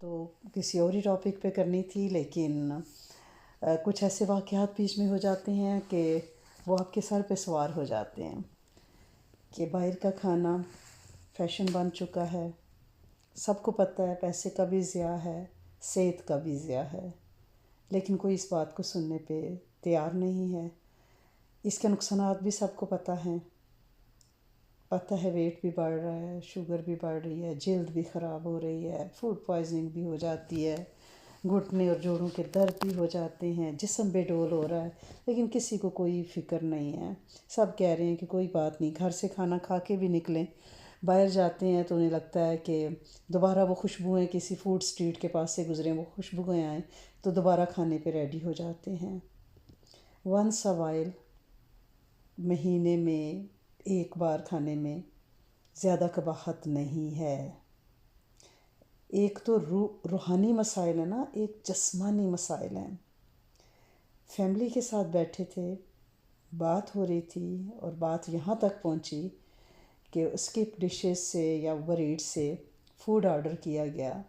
تو کسی اور ہی ٹاپک پہ کرنی تھی، لیکن کچھ ایسے واقعات بیچ میں ہو جاتے ہیں کہ وہ آپ کے سر پہ سوار ہو جاتے ہیں کہ باہر کا کھانا فیشن بن چکا ہے، سب کو پتہ ہے پیسے کا بھی ضیاع ہے، صحت کا بھی ضیاع ہے، لیکن کوئی اس بات کو سننے پہ تیار نہیں ہے۔ اس کے نقصانات بھی سب کو پتہ ہے ویٹ بھی بڑھ رہا ہے، شوگر بھی بڑھ رہی ہے، جلد بھی خراب ہو رہی ہے، فوڈ پوائزننگ بھی ہو جاتی ہے، گھٹنے اور جوڑوں کے درد بھی ہو جاتے ہیں، جسم بے ڈول ہو رہا ہے، لیکن کسی کو کوئی فکر نہیں ہے۔ سب کہہ رہے ہیں کہ کوئی بات نہیں، گھر سے کھانا کھا کے بھی نکلیں، باہر جاتے ہیں تو انہیں لگتا ہے کہ دوبارہ وہ خوشبوئیں کسی فوڈ اسٹریٹ کے پاس سے گزریں، وہ خوشبوئیں آئیں تو دوبارہ کھانے پہ ریڈی ہو جاتے ہیں۔ ونس اے وائل، مہینے میں ایک بار کھانے میں زیادہ قباحت نہیں ہے۔ ایک تو روحانی مسائل ہیں نا، ایک جسمانی مسائل ہیں۔ فیملی کے ساتھ بیٹھے تھے، بات ہو رہی تھی اور بات یہاں تک پہنچی کہ اسکپ ڈشز سے یا اوبر ایٹس سے فوڈ آرڈر کیا گیا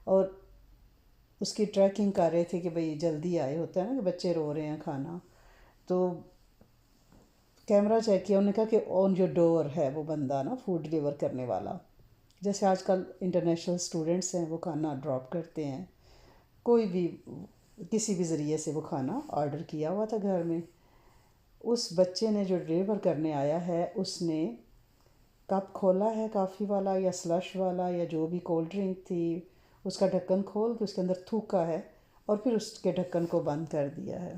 اور اس کی ٹریکنگ کر رہے تھے کہ بھئی جلدی آئے، ہوتا ہے نا کہ بچے رو رہے ہیں کھانا، تو کیمرہ چیک کیا، انہوں نے کہا کہ آن یور ڈور ہے وہ بندہ نا، فوڈ ڈلیور کرنے والا، جیسے آج کل انٹرنیشنل اسٹوڈنٹس ہیں وہ کھانا ڈراپ کرتے ہیں، کوئی بھی کسی بھی ذریعے سے وہ کھانا آرڈر کیا ہوا تھا گھر میں۔ اس بچے نے جو ڈلیور کرنے آیا ہے، اس نے کپ کھولا ہے کافی والا یا سلش والا یا جو بھی کولڈ ڈرنک تھی، اس کا ڈھکن کھول کے اس کے اندر تھوکا ہے اور پھر اس کے ڈھکن کو بند کر دیا ہے۔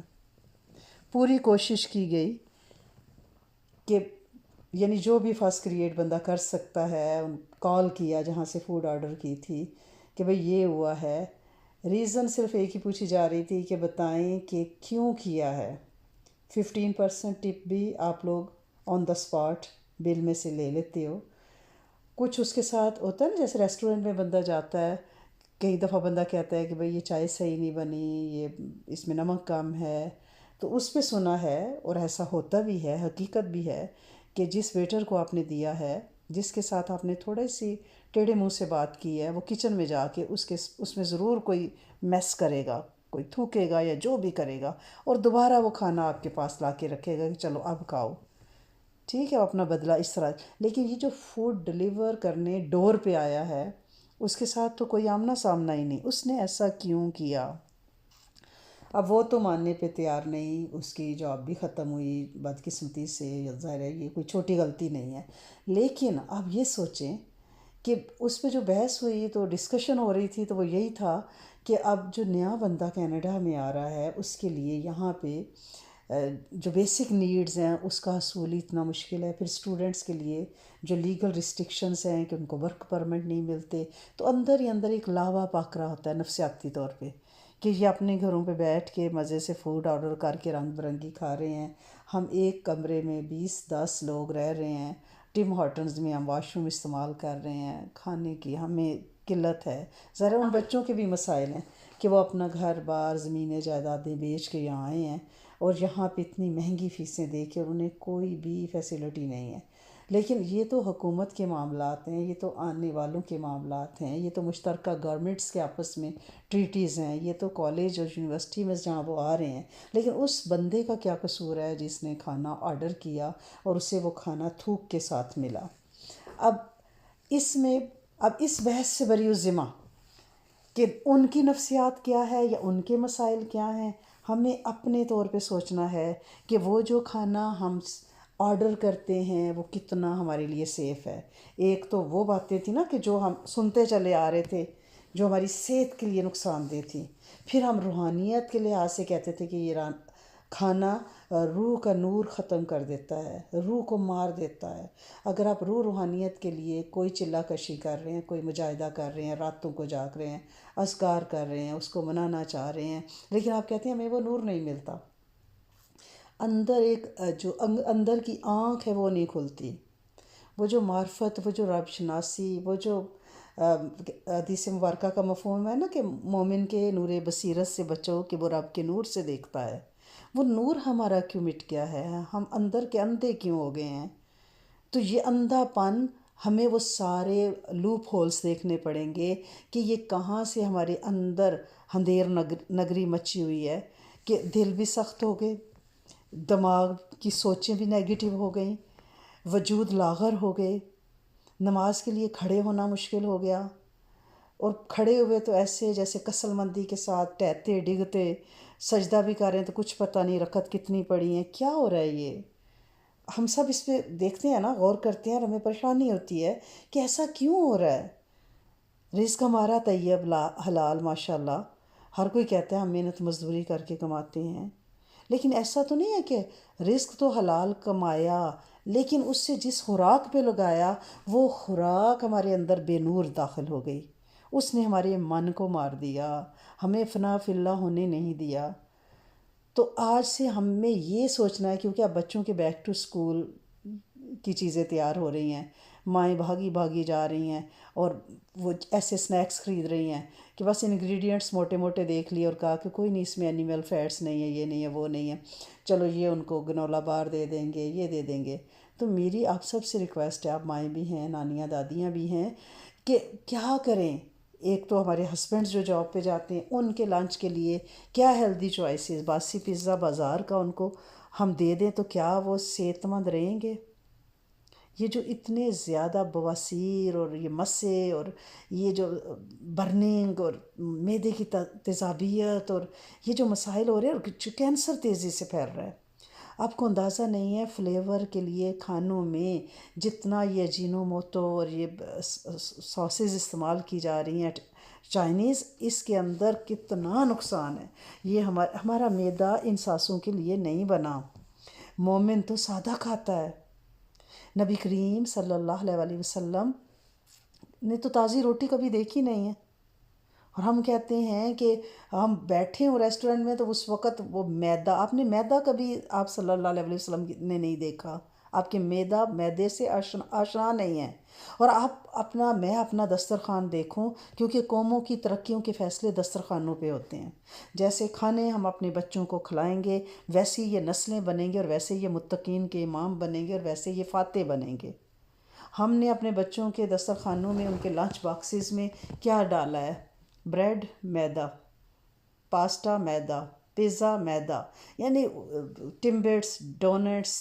پوری کوشش کی گئی کہ یعنی جو بھی فسٹ کریٹ بندہ کر سکتا ہے، کال کیا جہاں سے فوڈ آرڈر کی تھی کہ بھئی یہ ہوا ہے، ریزن صرف ایک ہی پوچھی جا رہی تھی کہ بتائیں کہ کیوں کیا ہے۔ 15% ٹپ بھی آپ لوگ آن دا اسپاٹ بل میں سے لے لیتے ہو۔ کچھ اس کے ساتھ ہوتا ہے نا، جیسے ریسٹورنٹ میں بندہ جاتا ہے، کئی دفعہ بندہ کہتا ہے کہ بھئی یہ چائے صحیح نہیں بنی، یہ اس میں نمک کم ہے، تو اس پہ سنا ہے اور ایسا ہوتا بھی ہے، حقیقت بھی ہے کہ جس ویٹر کو آپ نے دیا ہے، جس کے ساتھ آپ نے تھوڑے سی ٹیڑھے منہ سے بات کی ہے، وہ کچن میں جا کے اس میں ضرور کوئی میس کرے گا، کوئی تھوکے گا یا جو بھی کرے گا، اور دوبارہ وہ کھانا آپ کے پاس لا کے رکھے گا کہ چلو اب کھاؤ، ٹھیک ہے، وہ اپنا بدلہ اس طرح۔ لیکن یہ جو فوڈ ڈلیور کرنے ڈور پہ آیا ہے، اس کے ساتھ تو کوئی آمنا سامنا ہی نہیں، اس نے ایسا کیوں کیا؟ اب وہ تو ماننے پہ تیار نہیں، اس کی جاب بھی ختم ہوئی بدقسمتی سے، ظاہر ہے یہ کوئی چھوٹی غلطی نہیں ہے، لیکن اب یہ سوچیں کہ اس پہ جو بحث ہوئی تو ڈسکشن ہو رہی تھی تو وہ یہی تھا کہ اب جو نیا بندہ کینیڈا میں آ رہا ہے، اس کے لیے یہاں پہ جو بیسک نیڈز ہیں اس کا حصول اتنا مشکل ہے، پھر اسٹوڈنٹس کے لیے جو لیگل ریسٹرکشنز ہیں کہ ان کو ورک پرمٹ نہیں ملتے، تو اندر ہی اندر ایک لاوا پاک رہا ہوتا ہے نفسیاتی طور پہ کہ یہ اپنے گھروں پہ بیٹھ کے مزے سے فوڈ آرڈر کر کے رنگ برنگی کھا رہے ہیں، ہم ایک کمرے میں 20-10 لوگ رہ رہے ہیں، ٹم ہارٹنز میں ہم واش روم استعمال کر رہے ہیں، کھانے کی ہمیں قلت ہے۔ ذرا ان بچوں کے بھی مسائل ہیں کہ وہ اپنا گھر بار زمینیں جائیدادیں بیچ کے یہاں آئے ہیں اور یہاں پہ اتنی مہنگی فیسیں دے کے اور انہیں کوئی بھی فیسلٹی نہیں ہے۔ لیکن یہ تو حکومت کے معاملات ہیں، یہ تو آنے والوں کے معاملات ہیں، یہ تو مشترکہ گورنمنٹس کے آپس میں ٹریٹیز ہیں، یہ تو کالج اور یونیورسٹی میں جہاں وہ آ رہے ہیں، لیکن اس بندے کا کیا قصور ہے جس نے کھانا آرڈر کیا اور اسے وہ کھانا تھوک کے ساتھ ملا؟ اب اس بحث سے بری الذمہ کہ ان کی نفسیات کیا ہے یا ان کے مسائل کیا ہیں، ہمیں اپنے طور پہ سوچنا ہے کہ وہ جو کھانا ہم آرڈر کرتے ہیں وہ کتنا ہمارے لیے سیف ہے۔ ایک تو وہ باتیں تھیں نا کہ جو ہم سنتے چلے آ رہے تھے، جو ہماری صحت کے لیے نقصان دہ تھی، پھر ہم روحانیت کے لحاظ سے کہتے تھے کہ یہ کھانا روح کا نور ختم کر دیتا ہے، روح کو مار دیتا ہے۔ اگر آپ روحانیت کے لیے کوئی چلہ کشی کر رہے ہیں، کوئی مجاہدہ کر رہے ہیں، راتوں کو جاگ رہے ہیں، اذکار کر رہے ہیں، اس کو منانا چاہ رہے ہیں، لیکن آپ کہتے ہیں ہمیں وہ نور نہیں ملتا، اندر ایک جو اندر کی آنکھ ہے وہ نہیں کھلتی، وہ جو معرفت، وہ جو رب شناسی، وہ جو حدیث مبارکہ کا مفہوم ہے نا کہ مومن کے نور بصیرت سے بچو کہ وہ رب کے نور سے دیکھتا ہے، وہ نور ہمارا کیوں مٹ گیا ہے؟ ہم اندر کے اندھے کیوں ہو گئے ہیں؟ تو یہ اندھا پن ہمیں وہ سارے لوپ ہولز دیکھنے پڑیں گے کہ یہ کہاں سے ہمارے اندر اندھیر نگری مچی ہوئی ہے کہ دل بھی سخت ہو گئے، دماغ کی سوچیں بھی نیگیٹو ہو گئیں، وجود لاغر ہو گئے، نماز کے لیے کھڑے ہونا مشکل ہو گیا، اور کھڑے ہوئے تو ایسے جیسے کسل مندی کے ساتھ ٹہتے ڈگتے، سجدہ بھی کر رہے ہیں تو کچھ پتہ نہیں رکعت کتنی پڑی ہیں، کیا ہو رہا ہے یہ؟ ہم سب اس پہ دیکھتے ہیں نا، غور کرتے ہیں، اور ہمیں پریشانی ہوتی ہے کہ ایسا کیوں ہو رہا ہے؟ رزق ہمارا طیب حلال ماشاء اللہ، ہر کوئی کہتا ہے ہم محنت مزدوری کر کے کماتے ہیں، لیکن ایسا تو نہیں ہے کہ رزق تو حلال کمایا لیکن اس سے جس خوراک پہ لگایا وہ خوراک ہمارے اندر بے نور داخل ہو گئی، اس نے ہمارے من کو مار دیا، ہمیں فنا فی اللہ ہونے نہیں دیا۔ تو آج سے ہمیں یہ سوچنا ہے، کیونکہ اب بچوں کے بیک ٹو اسکول کی چیزیں تیار ہو رہی ہیں، مائیں بھاگی بھاگی جا رہی ہیں اور وہ ایسے سنیکس خرید رہی ہیں کہ بس انگریڈینٹس موٹے موٹے دیکھ لیے اور کہا کہ کوئی نہیں، اس میں اینیمل فیٹس نہیں ہے، یہ نہیں ہے، وہ نہیں ہے، چلو یہ ان کو گنولا بار دے دیں گے، یہ دے دیں گے۔ تو میری آپ سب سے ریکویسٹ ہے، آپ مائیں بھی ہیں، نانیاں دادیاں بھی ہیں، کہ کیا کریں؟ ایک تو ہمارے ہسبینڈز جو جاب پہ جاتے ہیں ان کے لنچ کے لیے کیا ہیلدی چوائسیز، باسی پیزا بازار کا ان کو ہم دے دیں تو کیا وہ صحت مند رہیں گے؟ یہ جو اتنے زیادہ بواسیر اور یہ مسے اور یہ جو برننگ اور معدے کی تیزابیت اور یہ جو مسائل ہو رہے ہیں، اور جو کینسر تیزی سے پھیل رہا ہے، آپ کو اندازہ نہیں ہے فلیور کے لیے کھانوں میں جتنا یہ اجینو موتو اور یہ ساسز استعمال کی جا رہی ہیں چائنیز، اس کے اندر کتنا نقصان ہے۔ یہ ہمارا معدہ ان ساسوں کے لیے نہیں بنا۔ مومن تو سادہ کھاتا ہے، نبی کریم صلی اللہ علیہ وسلم نے تو تازی روٹی کبھی دیکھی نہیں ہے، اور ہم کہتے ہیں کہ ہم بیٹھے ہوں ریسٹورنٹ میں تو اس وقت وہ میدا، آپ نے میدا کبھی آپ صلی اللہ علیہ وسلم نے نہیں دیکھا، آپ کے میدے سے آشنا نہیں ہے۔ اور میں اپنا دسترخوان دیکھوں، کیونکہ قوموں کی ترقیوں کے فیصلے دسترخوانوں پہ ہوتے ہیں۔ جیسے کھانے ہم اپنے بچوں کو کھلائیں گے ویسے یہ نسلیں بنیں گے، اور ویسے یہ متقین کے امام بنیں گے، اور ویسے یہ فاتح بنیں گے۔ ہم نے اپنے بچوں کے دسترخوانوں میں ان کے لنچ باکسز میں کیا ڈالا ہے؟ بریڈ میدا، پاستا میدا، پیزا میدا، یعنی ٹمبٹس، ڈونٹس،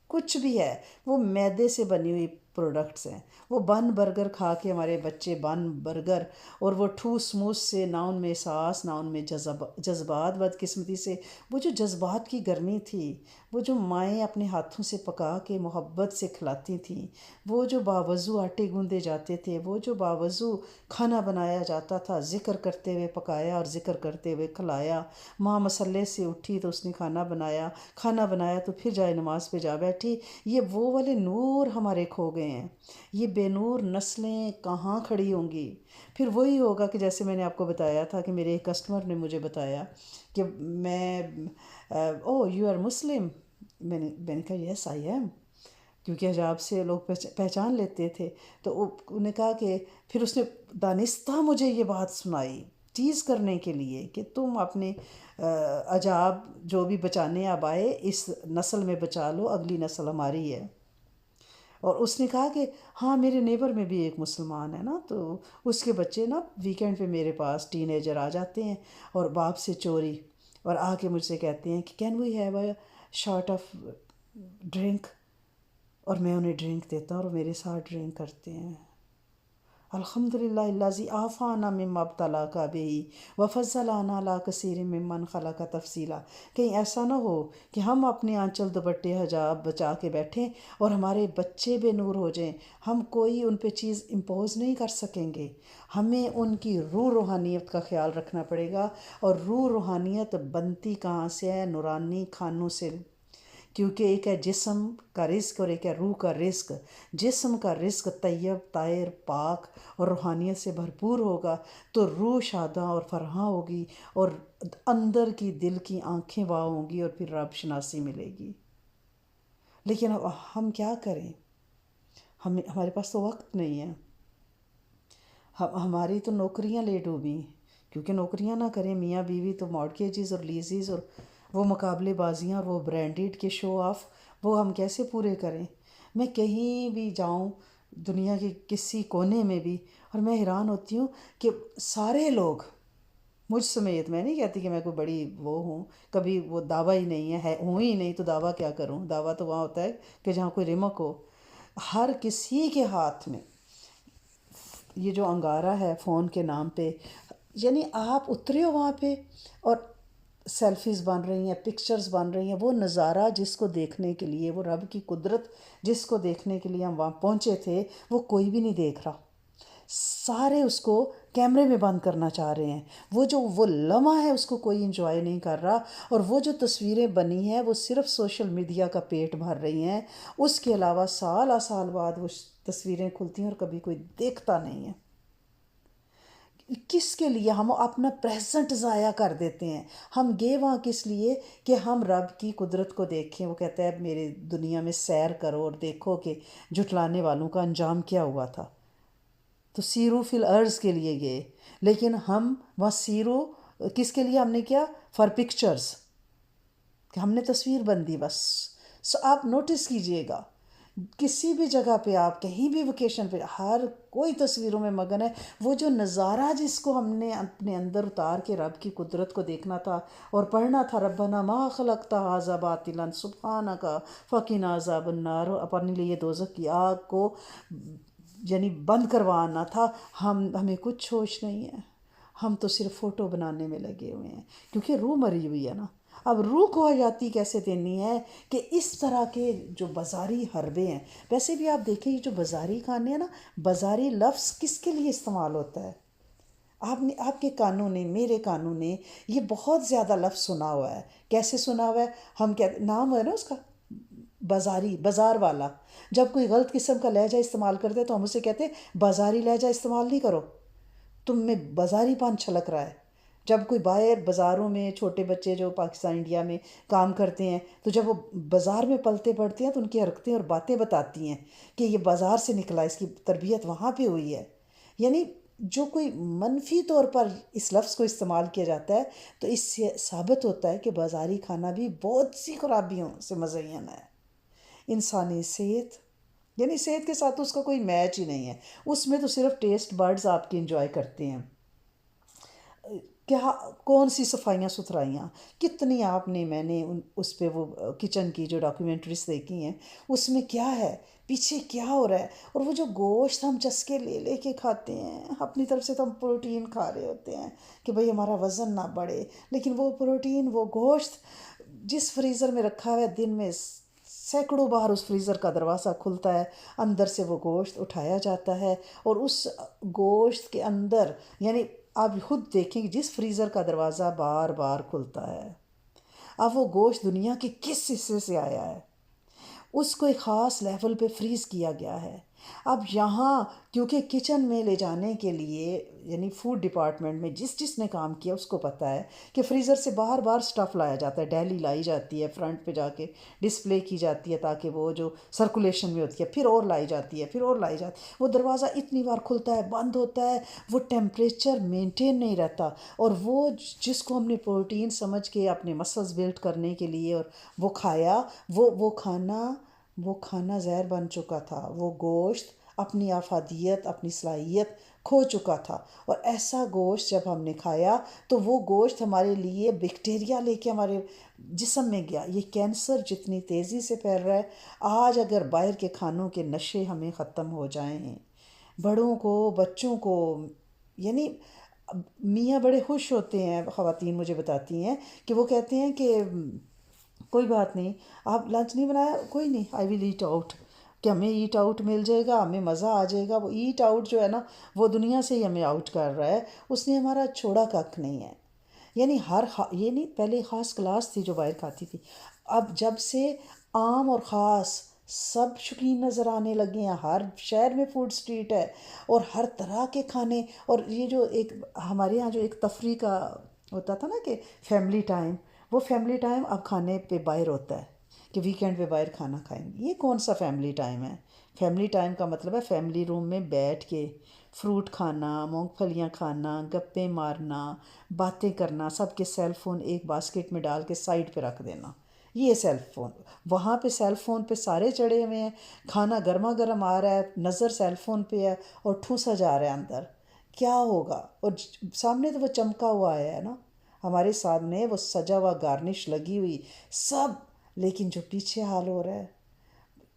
کچھ بھی ہے وہ میدے سے بنی ہوئی پروڈکٹس ہیں۔ وہ بن برگر کھا کے ہمارے بچے بن برگر، اور وہ ٹھوس موس سے نہ ان میں احساس نہ ان میں جذبات، بدقسمتی سے وہ جو جذبات کی گرمی تھی، وہ جو مائیں اپنے ہاتھوں سے پکا کے محبت سے کھلاتی تھیں، وہ جو باوضو آٹے گوندے جاتے تھے، وہ جو باوضو کھانا بنایا جاتا تھا، ذکر کرتے ہوئے پکایا اور ذکر کرتے ہوئے کھلایا۔ ماں مسلے سے اٹھی تو اس نے کھانا بنایا تو پھر جائے نماز پہ جا بیٹھی۔ یہ وہ والے نور ہمارے کھو گئے ہیں، یہ بے نور نسلیں کہاں کھڑی ہوں گی؟ پھر وہی ہوگا کہ جیسے میں نے آپ کو بتایا تھا کہ میرے ایک کسٹمر نے مجھے بتایا کہ یو آر مسلم، میں نے کہا یس آئی ایم، کیونکہ حجاب سے لوگ پہچان لیتے تھے۔ تو انہوں نے کہا کہ پھر اس نے دانستہ مجھے یہ بات سنائی ٹیز کرنے کے لیے کہ تم اپنے عجاب جو بھی بچانے اب آئے اس نسل میں بچا لو، اگلی نسل ہماری ہے۔ اور اس نے کہا کہ ہاں میرے نیبر میں بھی ایک مسلمان ہے نا، تو اس کے بچے نا ویکینڈ پہ میرے پاس ٹین ایجر آ جاتے ہیں اور باپ سے چوری، اور آ کے مجھ سے کہتے ہیں کہ can we have a short of drink, اور میں انہیں ڈرنک دیتا ہوں اور میرے ساتھ ڈرنک کرتے ہیں۔ الحمدللہ الذی عافانا مما ابتلاک بہ وفضلنا علی کثیر ممن خلق تفضیلا۔ کہیں ایسا نہ ہو کہ ہم اپنے آنچل دوپٹے حجاب بچا کے بیٹھیں اور ہمارے بچے بے نور ہو جائیں۔ ہم کوئی ان پہ چیز امپوز نہیں کر سکیں گے، ہمیں ان کی روح روحانیت کا خیال رکھنا پڑے گا۔ اور روح روحانیت بنتی کہاں سے ہے؟ نورانی کھانوں سے، کیونکہ ایک ہے جسم کا رزق اور ایک ہے روح کا رزق۔ جسم کا رزق طیب طاہر پاک اور روحانیت سے بھرپور ہوگا تو روح شاداں اور فرحاں ہوگی، اور اندر کی دل کی آنکھیں واہ ہوں گی، اور پھر رب شناسی ملے گی۔ لیکن اب ہم کیا کریں؟ ہمارے پاس تو وقت نہیں ہے۔ ہماری تو نوکریاں لے ڈوبیں، کیونکہ نوکریاں نہ کریں میاں بیوی تو مارگیجز اور لیزز اور وہ مقابلے بازیاں اور وہ برانڈیڈ کے شو آف، وہ ہم کیسے پورے کریں؟ میں کہیں بھی جاؤں دنیا کے کسی کونے میں بھی، اور میں حیران ہوتی ہوں کہ سارے لوگ مجھ سمیت، میں نہیں کہتی کہ میں کوئی بڑی وہ ہوں، کبھی وہ دعویٰ ہی نہیں ہے ہوں ہی نہیں تو دعویٰ کیا کروں، دعویٰ تو وہاں ہوتا ہے کہ جہاں کوئی رمق ہو. ہر کسی کے ہاتھ میں یہ جو انگارہ ہے فون کے نام پہ، یعنی آپ اترے ہو وہاں پہ اور سیلفیز بن رہی ہیں، پکچرز بن رہی ہیں. وہ نظارہ جس کو دیکھنے کے لیے، وہ رب کی قدرت جس کو دیکھنے کے لیے ہم وہاں پہنچے تھے، وہ کوئی بھی نہیں دیکھ رہا. سارے اس کو کیمرے میں بند کرنا چاہ رہے ہیں. وہ لمحہ ہے اس کو کوئی انجوائے نہیں کر رہا. اور وہ جو تصویریں بنی ہیں وہ صرف سوشل میڈیا کا پیٹ بھر رہی ہیں. اس کے علاوہ سال سال بعد وہ تصویریں کھلتی ہیں اور کبھی کوئی دیکھتا نہیں ہے. کس کے لیے ہم اپنا پریزنٹ ضائع کر دیتے ہیں؟ ہم گئے وہاں کس لیے کہ ہم رب کی قدرت کو دیکھیں. وہ کہتا ہے میرے دنیا میں سیر کرو اور دیکھو کہ جھٹلانے والوں کا انجام کیا ہوا تھا. تو سیرو فی الارض کے لیے گئے، لیکن ہم وہاں سیرو کس کے لیے ہم نے کیا؟ فار پکچرز، کہ ہم نے تصویر بندی بس. آپ نوٹس کیجئے گا کسی بھی جگہ پہ، آپ کہیں بھی ویکیشن پہ، ہر کوئی تصویروں میں مگن ہے. وہ جو نظارہ جس کو ہم نے اپنے اندر اتار کے رب کی قدرت کو دیکھنا تھا اور پڑھنا تھا، ربنا ما خلقت ھذا باطلا سبحانک فقنا عذاب النار، اپنے لیے دوزخ کی آگ کو یعنی بند کروانا تھا. ہمیں کچھ ہوش نہیں ہے. ہم تو صرف فوٹو بنانے میں لگے ہوئے ہیں، کیونکہ روح مری ہوئی ہے نا. اب روح کو حیاتی کیسے دینی ہے کہ اس طرح کے جو بازاری حربے ہیں. ویسے بھی آپ دیکھیں یہ جو بازاری کھانے ہیں نا، بازاری لفظ کس کے لیے استعمال ہوتا ہے؟ آپ کے کانوں نے، میرے کانوں نے یہ بہت زیادہ لفظ سنا ہوا ہے. کیسے سنا ہوا ہے؟ ہم نام ہے نا اس کا بازاری، بازار والا. جب کوئی غلط قسم کا لہجہ استعمال کرتے تو ہم اسے کہتے بازاری لہجہ استعمال نہیں کرو، تم میں بازاری پان چھلک رہا ہے. جب کوئی باہر بازاروں میں چھوٹے بچے جو پاکستان انڈیا میں کام کرتے ہیں، تو جب وہ بازار میں پلتے پڑھتے ہیں تو ان کی حرکتیں اور باتیں بتاتی ہیں کہ یہ بازار سے نکلا، اس کی تربیت وہاں پہ ہوئی ہے. یعنی جو کوئی منفی طور پر اس لفظ کو استعمال کیا جاتا ہے تو اس سے ثابت ہوتا ہے کہ بازاری کھانا بھی بہت سی خرابیوں سے مزین ہے. انسانی صحت، یعنی صحت کے ساتھ تو اس کا کوئی میچ ہی نہیں ہے. اس میں تو صرف ٹیسٹ برڈز آپ کی انجوائے کرتے ہیں. کیا کون سی صفائیاں ستھرائیاں کتنی آپ نے، میں نے اس پہ وہ کچن کی جو ڈاکیومنٹریز دیکھی ہیں، اس میں کیا ہے، پیچھے کیا ہو رہا ہے. اور وہ جو گوشت ہم چسکے لے لے کے کھاتے ہیں، اپنی طرف سے تو ہم پروٹین کھا رہے ہوتے ہیں کہ بھئی ہمارا وزن نہ بڑھے، لیکن وہ پروٹین، وہ گوشت جس فریزر میں رکھا ہوا ہے، دن میں سینکڑوں بار اس فریزر کا دروازہ کھلتا ہے، اندر سے وہ گوشت اٹھایا جاتا ہے. اور اس گوشت کے اندر، یعنی آپ خود دیکھیں کہ جس فریزر کا دروازہ بار بار کھلتا ہے، اب وہ گوشت دنیا کے کس حصے سے آیا ہے، اس کو ایک خاص لیول پہ فریز کیا گیا ہے. اب یہاں کیونکہ کچن میں لے جانے کے لیے، یعنی فوڈ ڈپارٹمنٹ میں جس نے کام کیا اس کو پتہ ہے کہ فریزر سے بار بار سٹف لایا جاتا ہے، ڈیلی لائی جاتی ہے، فرنٹ پہ جا کے ڈسپلے کی جاتی ہے تاکہ وہ جو سرکولیشن میں ہوتی ہے، پھر اور لائی جاتی ہے، پھر اور لائی جاتی ہے. وہ دروازہ اتنی بار کھلتا ہے، بند ہوتا ہے، وہ ٹیمپریچر مینٹین نہیں رہتا. اور وہ جس کو ہم نے پروٹین سمجھ کے اپنے مسلز بلڈ کرنے کے لیے اور وہ کھایا، وہ کھانا زہر بن چکا تھا. وہ گوشت اپنی افادیت، اپنی صلاحیت کھو چکا تھا. اور ایسا گوشت جب ہم نے کھایا تو وہ گوشت ہمارے لیے بیکٹیریا لے کے ہمارے جسم میں گیا. یہ کینسر جتنی تیزی سے پھیل رہا ہے، آج اگر باہر کے کھانوں کے نشے ہمیں ختم ہو جائیں، بڑوں کو، بچوں کو، یعنی میاں بڑے خوش ہوتے ہیں، خواتین مجھے بتاتی ہیں کہ وہ کہتے ہیں کہ کوئی بات نہیں، آپ لنچ نہیں بنایا، کوئی نہیں، آئی ول ایٹ آؤٹ، کہ ہمیں ایٹ آؤٹ مل جائے گا، ہمیں مزہ آ جائے گا. وہ ایٹ آؤٹ جو ہے نا، وہ دنیا سے ہی ہمیں آؤٹ کر رہا ہے، اس نے ہمارا چھوڑا کک نہیں ہے. یعنی یہ نہیں، پہلے خاص کلاس تھی جو باہر کھاتی تھی، اب جب سے عام اور خاص سب شوقین نظر آنے لگے ہیں. ہر شہر میں فوڈ سٹریٹ ہے اور ہر طرح کے کھانے. اور یہ جو ایک ہمارے یہاں جو ایک تفریح کا ہوتا تھا نا کہ فیملی ٹائم، وہ فیملی ٹائم اب کھانے پہ باہر ہوتا ہے کہ ویکینڈ پہ باہر کھانا کھائیں گے. یہ کون سا فیملی ٹائم ہے؟ فیملی ٹائم کا مطلب ہے فیملی روم میں بیٹھ کے فروٹ کھانا، مونگ پھلیاں کھانا، گپیں مارنا، باتیں کرنا، سب کے سیل فون ایک باسکٹ میں ڈال کے سائڈ پہ رکھ دینا. یہ سیل فون، وہاں پہ سیل فون پہ سارے چڑھے ہوئے ہیں، کھانا گرما گرم آ رہا ہے، نظر سیل فون پہ ہے اور ٹھوسا جا رہا ہے اندر، کیا ہوگا؟ اور سامنے تو وہ چمکا ہوا آیا ہے نا، ہمارے سامنے وہ سجا ہوا گارنش لگی ہوئی سب، لیکن جو پیچھے حال ہو رہا ہے،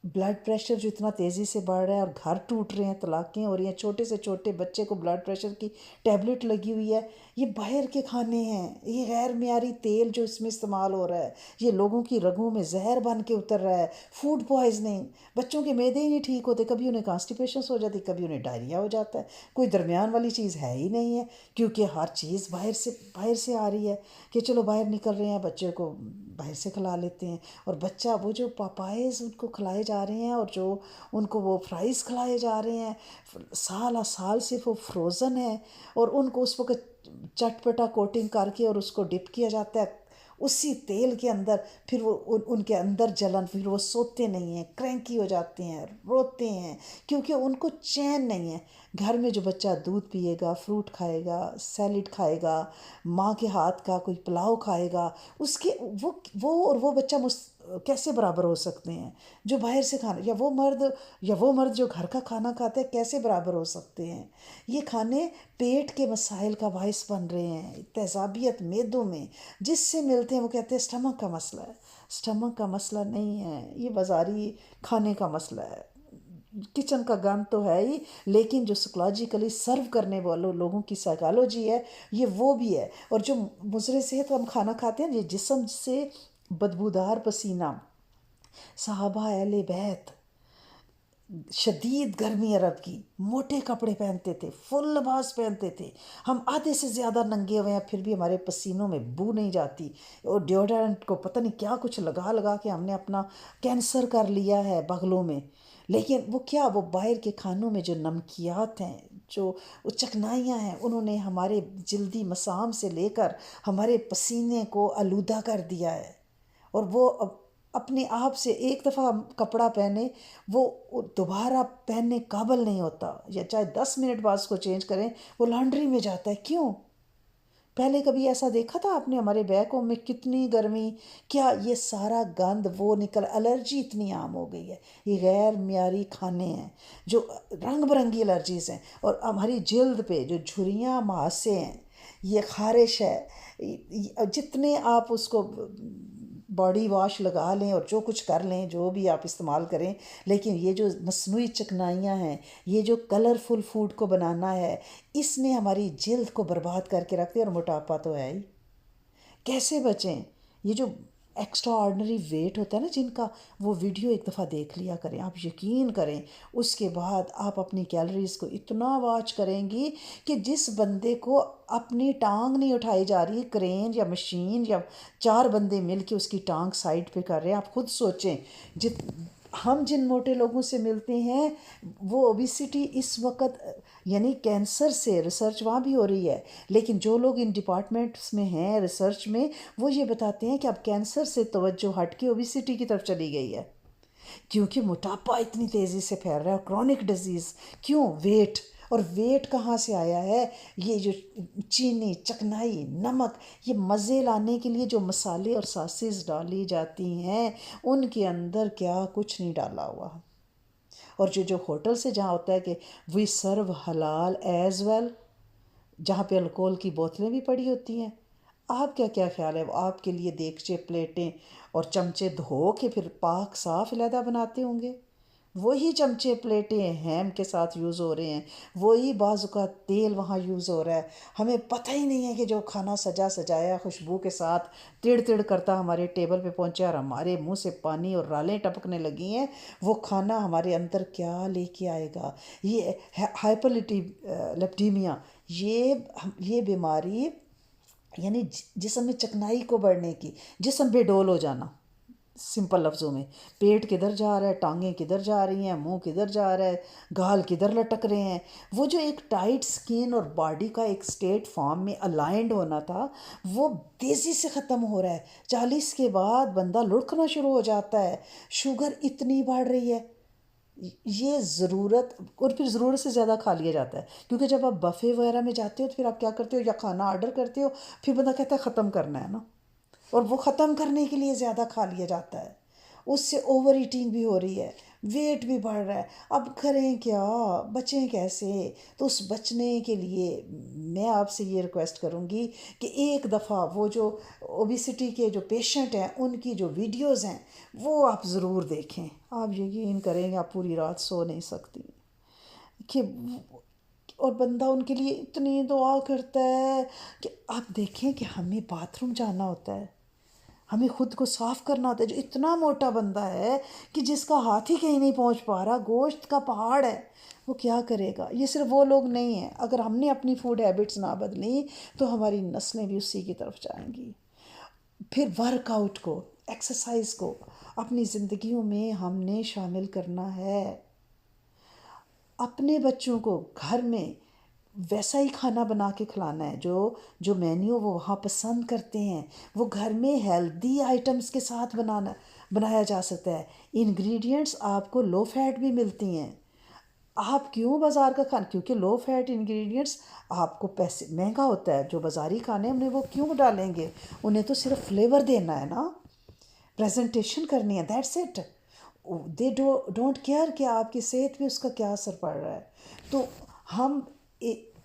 بلڈ پریشر جو اتنا تیزی سے بڑھ رہا ہے، اور گھر ٹوٹ رہے ہیں، طلاقیں ہو رہی ہیں، چھوٹے سے چھوٹے بچے کو بلڈ پریشر کی ٹیبلٹ لگی ہوئی ہے، یہ باہر کے کھانے ہیں، یہ غیر معیاری تیل جو اس میں استعمال ہو رہا ہے، یہ لوگوں کی رگوں میں زہر بن کے اتر رہا ہے، فوڈ پوائزننگ، بچوں کے معدے ہی نہیں ٹھیک ہوتے، کبھی انہیں کانسٹیپیشنس ہو جاتی، کبھی انہیں ڈائریا ہو جاتا ہے، کوئی درمیان والی چیز ہے ہی نہیں ہے، کیونکہ ہر چیز باہر سے آ رہی ہے، کہ چلو باہر نکل رہے ہیں بچے کو باہر سے کھلا لیتے ہیں، اور بچہ وہ جو پاپائز ان کو کھلائے جا رہے ہیں، اور جو ان کو وہ فرائز کھلائے جا رہے ہیں، سال سال صرف وہ فروزن ہے، اور ان کو اس وقت چٹ پٹا کوٹنگ کر کے اور اس کو ڈپ کیا جاتا ہے اسی تیل کے اندر، پھر وہ ان کے اندر جلن، پھر وہ سوتے نہیں ہیں، کرینکی ہو جاتے ہیں، روتے ہیں، کیونکہ ان کو چین نہیں ہے۔ گھر میں جو بچہ دودھ پیے گا، فروٹ کھائے گا، سیلڈ کھائے گا، ماں کے ہاتھ کا کوئی پلاؤ کھائے گا، اس کے وہ اور وہ بچہ کیسے برابر ہو سکتے ہیں؟ جو باہر سے کھانا، یا وہ مرد جو گھر کا کھانا کھاتے ہیں، کیسے برابر ہو سکتے ہیں؟ یہ کھانے پیٹ کے مسائل کا باعث بن رہے ہیں، تیزابیت معدوں میں جس سے ملتے ہیں، وہ کہتے ہیں اسٹمک کا مسئلہ ہے، اسٹمک کا مسئلہ نہیں ہے، یہ بازاری کھانے کا مسئلہ ہے، کچن کا گند تو ہے ہی، لیکن جو سائیکولوجیکلی سرو کرنے والوں لوگوں کی سائیکالوجی ہے، یہ وہ بھی ہے۔ اور جو مضر صحت ہم کھانا کھاتے ہیں، یہ جسم سے بدبودار پسینہ، صحابہ اہل بیت شدید گرمی عرب کی، موٹے کپڑے پہنتے تھے، فل لباس پہنتے تھے، ہم آدھے سے زیادہ ننگے ہوئے ہیں، پھر بھی ہمارے پسینوں میں بو نہیں جاتی، اور ڈیوڈرنٹ کو پتہ نہیں کیا کچھ لگا لگا کے ہم نے اپنا کینسر کر لیا ہے بغلوں میں۔ لیکن وہ باہر کے کھانوں میں جو نمکیات ہیں، جو چکنائیاں ہیں، انہوں نے ہمارے جلدی مسام سے لے کر ہمارے پسینے کو آلودہ کر دیا ہے، اور وہ اپنے آپ سے ایک دفعہ کپڑا پہنے وہ دوبارہ پہننے قابل نہیں ہوتا، یا چاہے 10 منٹ بعد اس کو چینج کریں وہ لانڈری میں جاتا ہے۔ کیوں؟ پہلے کبھی ایسا دیکھا تھا آپ نے؟ ہمارے بیکوں میں کتنی گرمی، کیا یہ سارا گند وہ الرجی اتنی عام ہو گئی ہے، یہ غیر معیاری کھانے ہیں جو رنگ برنگی الرجیز ہیں، اور ہماری جلد پہ جو جھریاں مہاسے ہیں، یہ خارش ہے، جتنے آپ اس کو باڈی واش لگا لیں اور جو کچھ کر لیں، جو بھی آپ استعمال کریں، لیکن یہ جو مصنوعی چکنائیاں ہیں، یہ جو کلرفل فوڈ کو بنانا ہے، اس نے ہماری جلد کو برباد کر کے رکھ دیا، اور موٹاپا تو ہے ہی۔ کیسے بچیں؟ یہ جو ایکسٹرا آرڈنری ویٹ ہوتا ہے نا جن کا، وہ ویڈیو ایک دفعہ دیکھ لیا کریں، آپ یقین کریں اس کے بعد آپ اپنی کیلریز کو اتنا واچ کریں گی کہ جس بندے کو اپنی ٹانگ نہیں اٹھائی جا رہی، کرین یا مشین یا 4 بندے مل کے اس کی ٹانگ سائڈ پہ کر رہے ہیں، آپ خود سوچیں، ہم جن موٹے لوگوں سے ملتے ہیں، وہ اوبیسٹی اس وقت، یعنی کینسر سے ریسرچ وہاں بھی ہو رہی ہے، لیکن جو لوگ ان ڈپارٹمنٹس میں ہیں ریسرچ میں، وہ یہ بتاتے ہیں کہ اب کینسر سے توجہ ہٹ کے اوبیسٹی کی طرف چلی گئی ہے، کیونکہ موٹاپا اتنی تیزی سے پھیل رہا ہے، اور کرونک ڈیزیز، کیوں؟ ویٹ، اور ویٹ کہاں سے آیا ہے؟ یہ جو چینی، چکنائی، نمک، یہ مزے لانے کے لیے جو مسالے اور ساسز ڈالی جاتی ہیں، ان کے اندر کیا کچھ نہیں ڈالا ہوا۔ اور جو ہوٹل سے جہاں ہوتا ہے کہ وی سرو حلال ایز ویل، جہاں پہ الکوہل کی بوتلیں بھی پڑی ہوتی ہیں، آپ کیا خیال ہے وہ آپ کے لیے دیگچے، پلیٹیں اور چمچے دھو کے پھر پاک صاف علیحدہ بناتے ہوں گے؟ وہی چمچے پلیٹیں ہیم کے ساتھ یوز ہو رہے ہیں، وہی بعض اوقات تیل وہاں یوز ہو رہا ہے، ہمیں پتہ ہی نہیں ہے کہ جو کھانا سجا سجایا خوشبو کے ساتھ تڑ تڑ کرتا ہمارے ٹیبل پہ پہنچا، اور ہمارے منہ سے پانی اور رالیں ٹپکنے لگی ہیں، وہ کھانا ہمارے اندر کیا لے کے آئے گا؟ یہ ہائپر لیپٹیمیا، یہ بیماری، یعنی جسم میں چکنائی کو بڑھنے کی، جسم بے ڈول ہو جانا، سمپل لفظوں میں، پیٹ کدھر جا رہا ہے، ٹانگیں کدھر جا رہی ہیں، منہ کدھر جا رہا ہے، گال کدھر لٹک رہے ہیں، وہ جو ایک ٹائٹ سکین اور باڈی کا ایک سٹیٹ فارم میں الائنڈ ہونا تھا، وہ تیزی سے ختم ہو رہا ہے۔ 40 کے بعد بندہ لڑکنا شروع ہو جاتا ہے، شوگر اتنی بڑھ رہی ہے، یہ ضرورت، اور پھر ضرورت سے زیادہ کھا لیا جاتا ہے، کیونکہ جب آپ بفے وغیرہ میں جاتے ہو تو پھر آپ کیا کرتے ہو، یا کھانا آرڈر کرتے ہو، پھر بندہ کہتا ہے ختم کرنا ہے نا، اور وہ ختم کرنے کے لیے زیادہ کھا لیا جاتا ہے، اس سے اوور ایٹنگ بھی ہو رہی ہے، ویٹ بھی بڑھ رہا ہے۔ اب کریں کیا، بچیں کیسے؟ تو اس بچنے کے لیے میں آپ سے یہ ریکویسٹ کروں گی کہ ایک دفعہ وہ جو اوبیسٹی کے جو پیشنٹ ہیں ان کی جو ویڈیوز ہیں وہ آپ ضرور دیکھیں۔ آپ یقین کریں گے آپ پوری رات سو نہیں سکتی کہ، اور بندہ ان کے لیے اتنی دعا کرتا ہے کہ آپ دیکھیں کہ ہمیں باتھ روم جانا ہوتا ہے، ہمیں خود کو صاف کرنا ہوتا ہے، جو اتنا موٹا بندہ ہے کہ جس کا ہاتھ ہی کہیں نہیں پہنچ پا رہا، گوشت کا پہاڑ ہے، وہ کیا کرے گا؟ یہ صرف وہ لوگ نہیں ہیں، اگر ہم نے اپنی فوڈ ہیبٹس نہ بدلیں تو ہماری نسلیں بھی اسی کی طرف جائیں گی۔ پھر ورک آؤٹ کو، ایکسرسائز کو اپنی زندگیوں میں ہم نے شامل کرنا ہے۔ اپنے بچوں کو گھر میں ویسا ہی کھانا بنا کے کھلانا ہے جو مینیو وہ وہاں پسند کرتے ہیں، وہ گھر میں ہیلدی آئٹمس کے ساتھ بنایا جا سکتا ہے۔ انگریڈینٹس آپ کو لو فیٹ بھی ملتی ہیں۔ آپ کیوں بازار کا کھانا، کیونکہ لو فیٹ انگریڈینٹس آپ کو پیسے مہنگا ہوتا ہے، جو بازاری کھانے انہیں وہ کیوں ڈالیں گے؟ انہیں تو صرف فلیور دینا ہے نا، پریزنٹیشن کرنی ہے، that's it. They don't care کہ آپ کی صحت پہ اس کا کیا اثر پڑ رہا ہے۔ تو ہم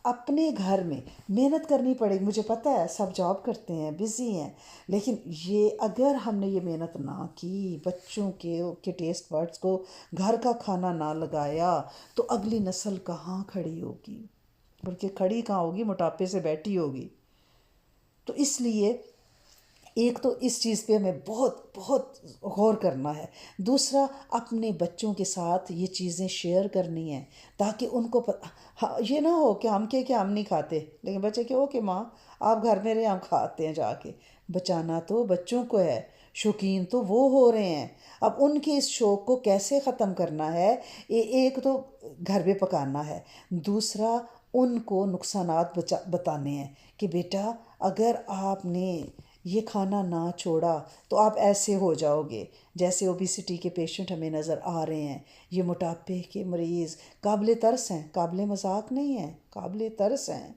اپنے گھر میں محنت کرنی پڑے گی، مجھے پتہ ہے سب جاب کرتے ہیں، بزی ہیں، لیکن یہ اگر ہم نے یہ محنت نہ کی، بچوں کے ٹیسٹ برڈس کو گھر کا کھانا نہ لگایا، تو اگلی نسل کہاں کھڑی ہوگی؟ بلکہ کھڑی کہاں ہوگی، موٹاپے سے بیٹھی ہوگی۔ تو اس لیے ایک تو اس چیز پہ ہمیں بہت بہت غور کرنا ہے، دوسرا اپنے بچوں کے ساتھ یہ چیزیں شیئر کرنی ہیں تاکہ ان کو یہ نہ ہو کہ ہم ہم نہیں کھاتے، لیکن بچے کہ اوکے ماں آپ گھر میں رہے، ہم کھاتے ہیں جا کے۔ بچانا تو بچوں کو ہے، شوقین تو وہ ہو رہے ہیں۔ اب ان کے اس شوق کو کیسے ختم کرنا ہے؟ ایک تو گھر پہ پکانا ہے، دوسرا ان کو نقصانات بتانے ہیں کہ بیٹا اگر آپ نے یہ کھانا نہ چھوڑا تو آپ ایسے ہو جاؤ گے، جیسے اوبیسٹی کے پیشنٹ ہمیں نظر آ رہے ہیں، یہ موٹاپے کے مریض قابل ترس ہیں، قابل مذاق نہیں ہیں، قابل ترس ہیں۔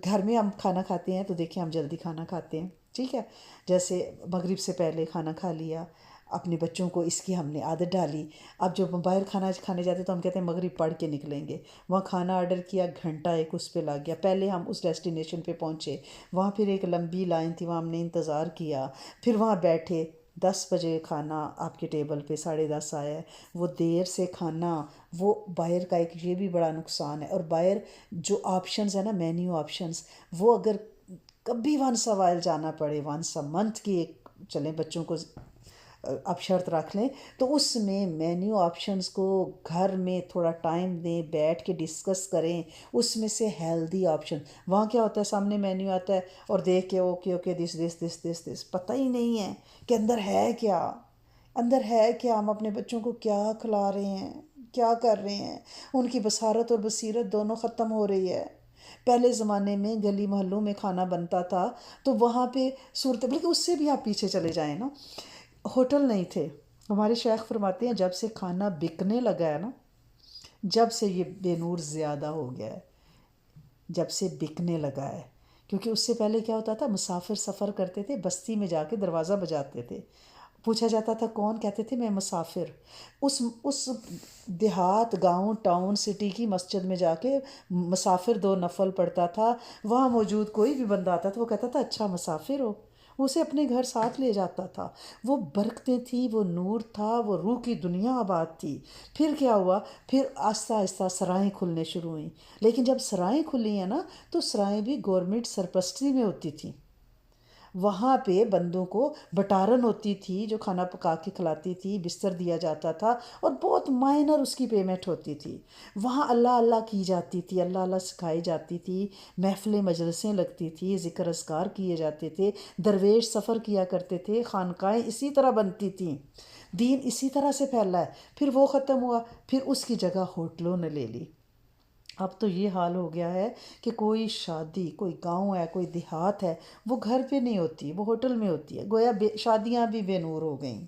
گھر میں ہم کھانا کھاتے ہیں تو دیکھیں ہم جلدی کھانا کھاتے ہیں، ٹھیک ہے، جیسے مغرب سے پہلے کھانا کھا لیا، اپنے بچوں کو اس کی ہم نے عادت ڈالی۔ اب جو باہر کھانا کھانے جاتے تو ہم کہتے ہیں مغرب پڑھ کے نکلیں گے، وہاں کھانا آرڈر کیا، گھنٹہ ایک اس پہ لگ گیا، پہلے ہم اس ڈیسٹینیشن پہ پہنچے، وہاں پھر ایک لمبی لائن تھی، وہاں ہم نے انتظار کیا، پھر وہاں بیٹھے، 10 بجے کھانا آپ کے ٹیبل پہ، 10:30 آیا ہے، وہ دیر سے کھانا، وہ باہر کا ایک یہ بھی بڑا نقصان ہے۔ اور باہر جو آپشنز ہیں نا، مینیو آپشنز، وہ اگر کبھی ونس وائل جانا پڑے، ونس اے منتھ کی ایک چلیں بچوں کو آپ شرط رکھ لیں، تو اس میں مینیو آپشنز کو گھر میں تھوڑا ٹائم دیں، بیٹھ کے ڈسکس کریں، اس میں سے ہیلدی آپشن، وہاں کیا ہوتا ہے سامنے مینیو آتا ہے اور دیکھ کے اوکے دس پتہ ہی نہیں ہے کہ اندر ہے کیا، اندر ہے کیا، ہم اپنے بچوں کو کیا کھلا رہے ہیں، کیا کر رہے ہیں۔ ان کی بصارت اور بصیرت دونوں ختم ہو رہی ہے۔ پہلے زمانے میں گلی محلوں میں کھانا بنتا تھا تو وہاں پہ صورت، بلکہ اس سے بھی آپ پیچھے چلے جائیں نا، ہوٹل نہیں تھے۔ ہمارے شیخ فرماتے ہیں جب سے کھانا بکنے لگا ہے نا، جب سے یہ بے نور زیادہ ہو گیا ہے، جب سے بکنے لگا ہے، کیونکہ اس سے پہلے کیا ہوتا تھا، مسافر سفر کرتے تھے، بستی میں جا کے دروازہ بجاتے تھے، پوچھا جاتا تھا کون، کہتے تھے میں مسافر، اس دیہات، گاؤں، ٹاؤن، سٹی کی مسجد میں جا کے مسافر 2 نفل پڑھتا تھا، وہاں موجود کوئی بھی بندہ آتا تھا وہ کہتا تھا اچھا مسافر ہو، وہ اسے اپنے گھر ساتھ لے جاتا تھا۔ وہ برکتیں تھیں، وہ نور تھا، وہ روح کی دنیا آباد تھی۔ پھر کیا ہوا، پھر آہستہ آہستہ سرائیں کھلنے شروع ہوئیں، لیکن جب سرائیں کھلی ہیں نا تو سرائیں بھی گورنمنٹ سرپرستی میں ہوتی تھیں، وہاں پہ بندوں کو بٹارن ہوتی تھی جو کھانا پکا کے کھلاتی تھی، بستر دیا جاتا تھا اور بہت مائنر اس کی پیمنٹ ہوتی تھی۔ وہاں اللہ اللہ کی جاتی تھی، اللہ اللہ سکھائی جاتی تھی، محفلیں مجلسیں لگتی تھی، ذکر اذکار کیے جاتے تھے، درویش سفر کیا کرتے تھے، خانقاہیں اسی طرح بنتی تھیں، دین اسی طرح سے پھیلا ہے۔ پھر وہ ختم ہوا، پھر اس کی جگہ ہوٹلوں نے لے لی۔ اب تو یہ حال ہو گیا ہے کہ کوئی شادی، کوئی گاؤں ہے، کوئی دیہات ہے، وہ گھر پہ نہیں ہوتی، وہ ہوٹل میں ہوتی ہے۔ گویا شادیاں بھی بے نور ہو گئیں،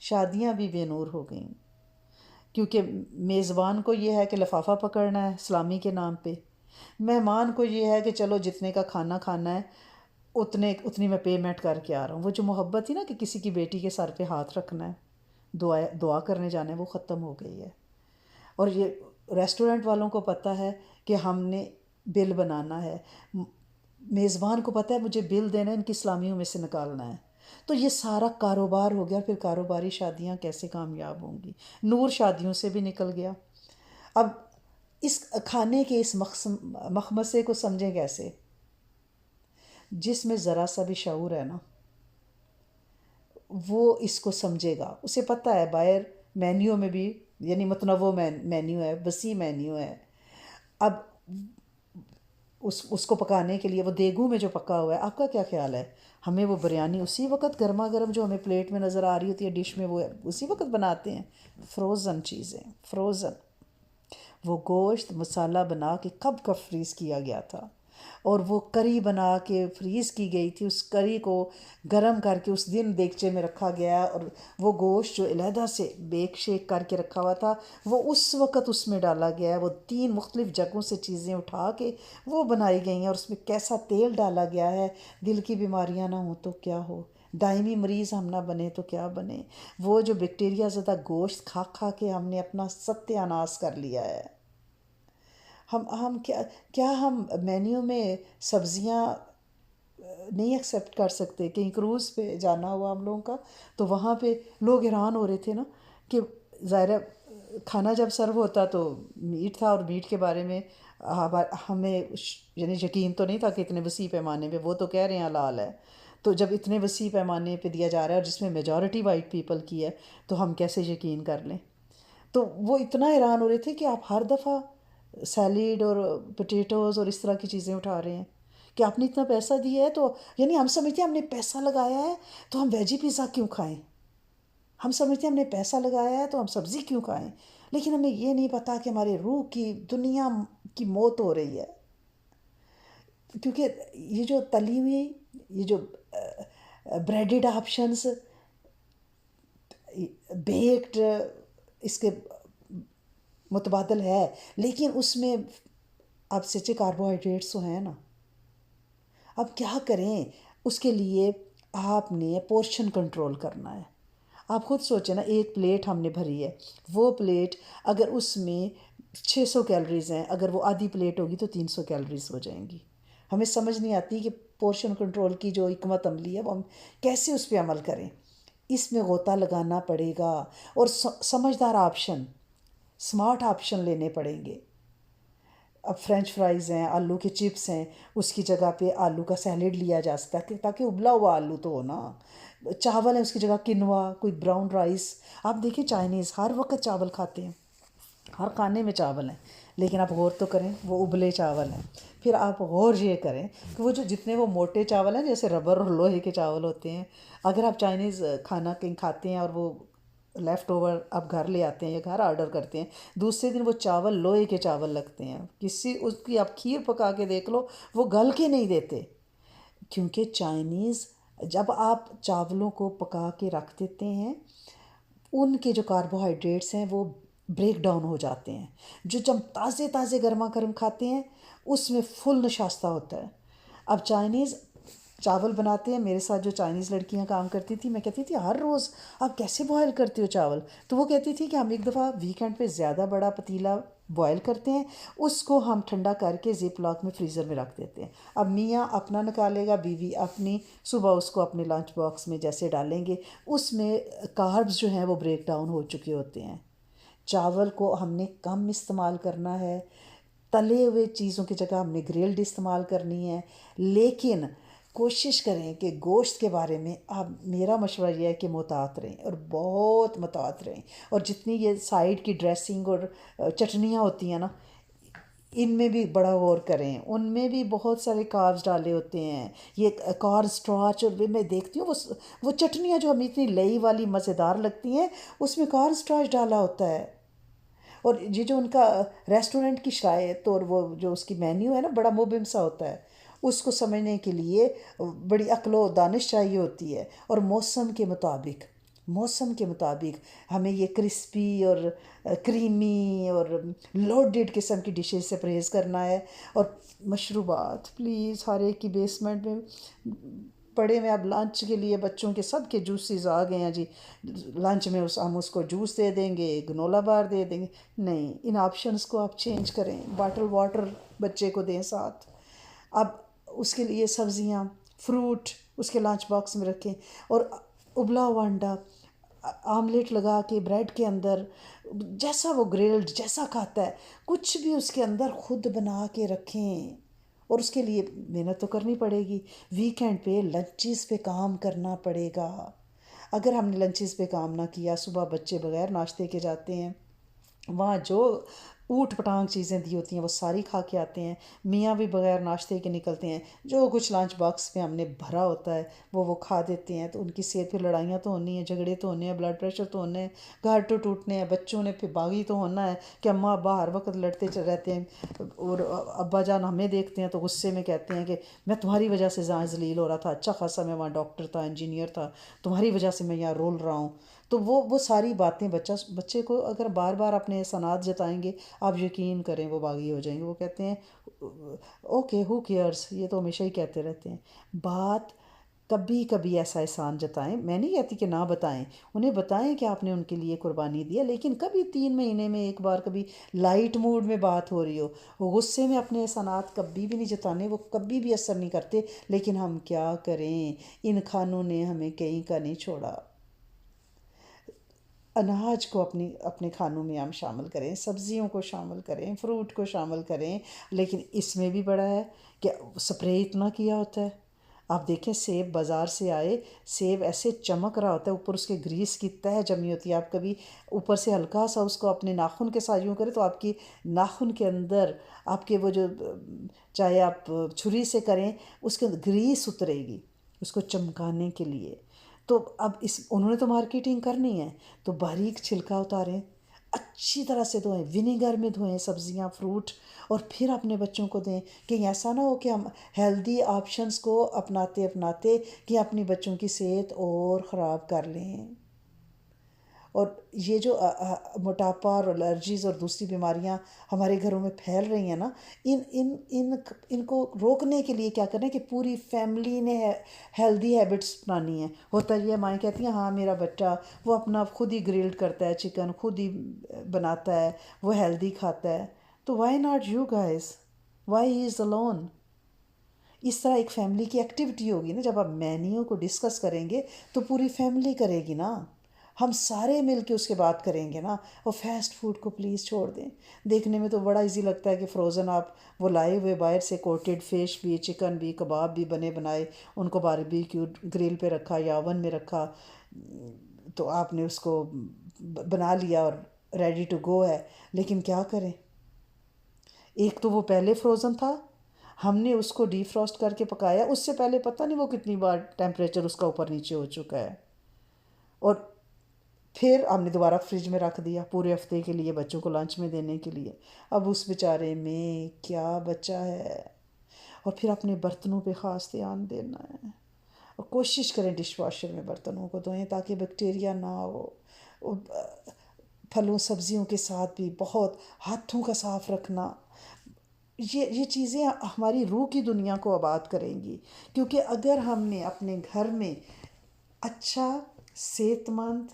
شادیاں بھی بے نور ہو گئیں، کیونکہ میزبان کو یہ ہے کہ لفافہ پکڑنا ہے اسلامی کے نام پہ، مہمان کو یہ ہے کہ چلو جتنے کا کھانا کھانا ہے اتنی میں پیمنٹ کر کے آ رہا ہوں. وہ جو محبت تھی نا کہ کسی کی بیٹی کے سر پہ ہاتھ رکھنا ہے، دعا کرنے جانا ہے، وہ ختم ہو گئی ہے. اور یہ ریسٹورنٹ والوں کو پتہ ہے کہ ہم نے بل بنانا ہے، میزبان کو پتہ ہے مجھے بل دینا ہے، ان کی اسلامیوں میں سے نکالنا ہے. تو یہ سارا کاروبار ہو گیا. پھر کاروباری شادیاں کیسے کامیاب ہوں گی؟ نور شادیوں سے بھی نکل گیا. اب اس کھانے کے اس مخمصے کو سمجھیں کیسے؟ جس میں ذرا سا بھی شعور ہے نا وہ اس کو سمجھے گا. اسے پتہ ہے باہر مینیو میں بھی یعنی متنوع مینیو ہے، وسیع مینیو ہے. اب اس کو پکانے کے لیے وہ دیگوں میں جو پکا ہوا ہے، آپ کا کیا خیال ہے؟ ہمیں وہ بریانی اسی وقت گرما گرم جو ہمیں پلیٹ میں نظر آ رہی ہوتی ہے ڈش میں، وہ اسی وقت بناتے ہیں. فروزن چیزیں، فروزن. وہ گوشت مسالہ بنا کے کب کا فریز کیا گیا تھا، اور وہ کری بنا کے فریز کی گئی تھی. اس کری کو گرم کر کے اس دن دیگچے میں رکھا گیا، اور وہ گوشت جو علیحدہ سے بیک شیک کر کے رکھا ہوا تھا وہ اس وقت اس میں ڈالا گیا ہے. وہ 3 مختلف جگہوں سے چیزیں اٹھا کے وہ بنائی گئی ہیں، اور اس میں کیسا تیل ڈالا گیا ہے. دل کی بیماریاں نہ ہوں تو کیا ہو، دائمی مریض ہم نہ بنے تو کیا بنے. وہ جو بیکٹیریا زدہ گوشت کھا کھا کے ہم نے اپنا ستیہ ناش کر لیا ہے. ہم کیا ہم مینیو میں سبزیاں نہیں ایکسیپٹ کر سکتے؟ کہیں کروز پہ جانا ہوا ہم لوگوں کا تو وہاں پہ لوگ حیران ہو رہے تھے نا کہ ظاہر کھانا جب سرو ہوتا تو میٹ تھا، اور میٹ کے بارے میں ہمیں یعنی یقین تو نہیں تھا کہ اتنے وسیع پیمانے پہ، وہ تو کہہ رہے ہیں حلال ہے. تو جب اتنے وسیع پیمانے پہ دیا جا رہا ہے اور جس میں میجورٹی وائٹ پیپل کی ہے تو ہم کیسے یقین کر لیں؟ تو وہ اتنا حیران ہو رہے تھے کہ آپ ہر دفعہ سیلیڈ اور پوٹیٹوز اور اس طرح کی چیزیں اٹھا رہے ہیں کہ آپ نے اتنا پیسہ دیا ہے. تو یعنی ہم سمجھتے ہیں ہم نے پیسہ لگایا ہے تو ہم ویجی پیزا کیوں کھائیں، ہم سمجھتے ہیں ہم نے پیسہ لگایا ہے تو ہم سبزی کیوں کھائیں. لیکن ہمیں یہ نہیں پتہ کہ ہمارے روح کی دنیا کی موت ہو رہی ہے. کیونکہ یہ جو تلی ہوئی، یہ جو بریڈڈ آپشنز، بیکڈ، اس کے متبادل ہے، لیکن اس میں اب سچے کاربوہائیڈریٹس تو ہیں نا. اب کیا کریں؟ اس کے لیے آپ نے پورشن کنٹرول کرنا ہے. آپ خود سوچیں نا، ایک پلیٹ ہم نے بھری ہے، وہ پلیٹ اگر اس میں 600 کیلریز ہیں، اگر وہ آدھی پلیٹ ہوگی تو 300 کیلریز ہو جائیں گی. ہمیں سمجھ نہیں آتی کہ پورشن کنٹرول کی جو حکمت عملی ہے وہ ہم کیسے اس پہ عمل کریں. اس میں غوطہ لگانا پڑے گا، اور سمجھدار آپشن، سمارٹ آپشن لینے پڑیں گے. اب فرینچ فرائز ہیں، آلو کے چپس ہیں، اس کی جگہ پہ آلو کا سیلیڈ لیا جا سکتا ہے تاکہ ابلا ہوا آلو تو ہو نا. چاول ہے، اس کی جگہ کنوا، کوئی براؤن رائس. آپ دیکھیں چائنیز ہر وقت چاول کھاتے ہیں، ہر کھانے میں چاول ہیں، لیکن آپ غور تو کریں وہ ابلے چاول ہیں. پھر آپ غور یہ کریں کہ وہ جتنے وہ موٹے چاول ہیں جیسے ربر اور لوہے کے چاول ہوتے ہیں، اگر آپ چائنیز کھانا کہیں کھاتے ہیں اور وہ لیفٹ اوور آپ گھر لے آتے ہیں یا گھر آرڈر کرتے ہیں، دوسرے دن وہ چاول لوہے کے چاول لگتے ہیں. اس کی آپ کھیر پکا کے دیکھ لو، وہ گل کے نہیں دیتے. کیونکہ چائنیز جب آپ چاولوں کو پکا کے رکھ دیتے ہیں، ان کے جو کاربوہائیڈریٹس ہیں وہ بریک ڈاؤن ہو جاتے ہیں. جو جب تازے تازے گرما گرم کھاتے ہیں اس میں فل نشاستہ ہوتا ہے. اب چائنیز چاول بناتے ہیں. میرے ساتھ جو چائنیز لڑکیاں کام کرتی تھی، میں کہتی تھی ہر روز آپ کیسے بوائل کرتے ہو چاول؟ تو وہ کہتی تھی کہ ہم ایک دفعہ ویکینڈ پہ زیادہ بڑا پتیلا بوائل کرتے ہیں، اس کو ہم ٹھنڈا کر کے زپ لاک میں فریزر میں رکھ دیتے ہیں. اب میاں اپنا نکالے گا، بیوی اپنی، صبح اس کو اپنے لنچ باکس میں جیسے ڈالیں گے، اس میں کاربز جو ہیں وہ بریک ڈاؤن ہو چکے ہوتے ہیں. چاول کو ہم نے کم استعمال کرنا ہے، تلے ہوئے چیزوں کی جگہ ہم نے گرلڈ استعمال کرنی ہے. لیکن کوشش کریں کہ گوشت کے بارے میں آپ، میرا مشورہ یہ ہے کہ محتاط رہیں، اور بہت محتاط رہیں. اور جتنی یہ سائیڈ کی ڈریسنگ اور چٹنیاں ہوتی ہیں نا، ان میں بھی بڑا غور کریں. ان میں بھی بہت سارے کاربز ڈالے ہوتے ہیں. یہ کارن سٹارچ، اور میں دیکھتی ہوں وہ چٹنیاں جو ہمیں اتنی لئی والی مزیدار لگتی ہیں اس میں کارن سٹارچ ڈالا ہوتا ہے. اور یہ جو ان کا ریسٹورنٹ کی شرائط اور وہ جو اس کی مینیو ہے نا، بڑا مبہم سا ہوتا ہے. اس کو سمجھنے کے لیے بڑی عقل و دانش چاہیے ہوتی ہے، اور موسم کے مطابق موسم کے مطابق ہمیں یہ کرسپی اور کریمی اور لوڈڈ قسم کی ڈشز سے پرہیز کرنا ہے. اور مشروبات پلیز، ہر ایک کی بیسمنٹ میں پڑے میں اب لنچ کے لیے بچوں کے سب کے جوسز آ گئے ہیں جی. لنچ میں ہم اس کو جوس دے دیں گے، گنولا بار دے دیں گے. نہیں، ان آپشنس کو آپ چینج کریں. باٹل واٹر بچے کو دیں ساتھ. اب اس کے لیے سبزیاں، فروٹ اس کے لنچ باکس میں رکھیں. اور ابلا ہوا انڈا آملیٹ لگا کے بریڈ کے اندر، جیسا وہ گرلڈ جیسا کھاتا ہے کچھ بھی اس کے اندر خود بنا کے رکھیں. اور اس کے لیے محنت تو کرنی پڑے گی. ویکینڈ پہ لنچز پہ کام کرنا پڑے گا. اگر ہم نے لنچز پہ کام نہ کیا، صبح بچے بغیر ناشتے کے جاتے ہیں، وہاں جو اوٹ پٹانگ چیزیں دی ہوتی ہیں وہ ساری کھا کے آتے ہیں. میاں بھی بغیر ناشتے کے نکلتے ہیں، جو کچھ لنچ باکس میں ہم نے بھرا ہوتا ہے وہ کھا دیتے ہیں. تو ان کی صحت پہ لڑائیاں تو ہونی ہیں، جھگڑے تو ہونے ہیں، بلڈ پریشر تو ہونے ہیں، گھر تو ٹوٹنے ہیں، بچوں نے پھر باغی تو ہونا ہے کہ اماں ابا ہر وقت لڑتے رہتے ہیں. اور ابا جان ہمیں دیکھتے ہیں تو غصے میں کہتے ہیں کہ میں تمہاری وجہ سے جہاں ذلیل ہو رہا تھا، اچھا خاصا میں وہاں ڈاکٹر تھا، انجینئر تھا، تمہاری وجہ سے میں یہاں رول رہا ہوں. تو وہ ساری باتیں بچے کو اگر بار بار اپنے احسانات جتائیں گے، آپ یقین کریں وہ باغی ہو جائیں گے. وہ کہتے ہیں اوکے ہو کیئرس، یہ تو ہمیشہ ہی کہتے رہتے ہیں. بات کبھی کبھی ایسا احسان جتائیں، میں نہیں کہتی کہ نہ بتائیں، انہیں بتائیں کہ آپ نے ان کے لیے قربانی دیا، لیکن کبھی 3 مہینے میں ایک بار، کبھی لائٹ موڈ میں بات ہو رہی ہو. غصے میں اپنے احسانات کبھی بھی نہیں جتانے، وہ کبھی بھی اثر نہیں کرتے. لیکن ہم کیا کریں، ان کھانوں نے ہمیں کہیں کا نہیں چھوڑا. اناج کو اپنے کھانوں میں ہم شامل کریں، سبزیوں کو شامل کریں، فروٹ کو شامل کریں. لیکن اس میں بھی بڑا ہے کہ سپرے اتنا کیا ہوتا ہے. آپ دیکھیں سیب بازار سے آئے، سیب ایسے چمک رہا ہوتا ہے، اوپر اس کے گریس کی تہہ جمی ہوتی ہے. آپ کبھی اوپر سے ہلکا سا اس کو اپنے ناخن کے ساتھ یوں کریں تو آپ کی ناخن کے اندر آپ کے وہ جو، چاہے آپ چھری سے کریں، اس کے گریس اترے گی اس کو چمکانے کے لیے. تو اب انہوں نے تو مارکیٹنگ کرنی ہے، تو باریک چھلکا اتاریں، اچھی طرح سے دھوئیں، ونیگر میں دھوئیں سبزیاں فروٹ، اور پھر اپنے بچوں کو دیں. کہ ایسا نہ ہو کہ ہم ہیلدی آپشنس کو اپناتے کہ اپنی بچوں کی صحت اور خراب کر لیں. اور یہ جو موٹاپا اور الرجیز اور دوسری بیماریاں ہمارے گھروں میں پھیل رہی ہیں نا، ان کو روکنے کے لیے کیا کرنا ہے کہ پوری فیملی نے ہیلدی ہیبٹس اپنانی ہیں. ہوتا یہ مائیں کہتی ہیں ہاں میرا بچہ وہ اپنا خود ہی گرلڈ کرتا ہے، چکن خود ہی بناتا ہے، وہ ہیلدی کھاتا ہے. تو why not you guys, why he is alone. اس طرح ایک فیملی کی ایکٹیویٹی ہوگی نا. جب آپ مینیو کو ڈسکس کریں گے تو پوری فیملی کرے گی نا، ہم سارے مل کے اس کے بات کریں گے نا. اور فاسٹ فوڈ کو پلیز چھوڑ دیں. دیکھنے میں تو بڑا ایزی لگتا ہے کہ فروزن آپ وہ لائے ہوئے باہر سے کوٹڈ فش بھی، چکن بھی، کباب بھی بنے بنائے، ان کو باربیکیو گرل پہ رکھا یا اوون میں رکھا، تو آپ نے اس کو بنا لیا اور ریڈی ٹو گو ہے. لیکن کیا کریں، ایک تو وہ پہلے فروزن تھا، ہم نے اس کو ڈی فروسٹ کر کے پکایا، اس سے پہلے پتہ نہیں وہ کتنی بار ٹیمپریچر اس کا اوپر نیچے ہو چکا ہے. اور پھر ہم نے دوبارہ فریج میں رکھ دیا پورے ہفتے کے لیے بچوں کو لنچ میں دینے کے لیے. اب اس بیچارے میں کیا بچا ہے. اور پھر اپنے برتنوں پہ خاص دھیان دینا ہے، اور کوشش کریں ڈش واشر میں برتنوں کو دھوئیں تاکہ بیکٹیریا نہ ہو. پھلوں سبزیوں کے ساتھ بھی بہت ہاتھوں کا صاف رکھنا. یہ چیزیں ہماری روح کی دنیا کو آباد کریں گی. کیونکہ اگر ہم نے اپنے گھر میں اچھا، صحت مند،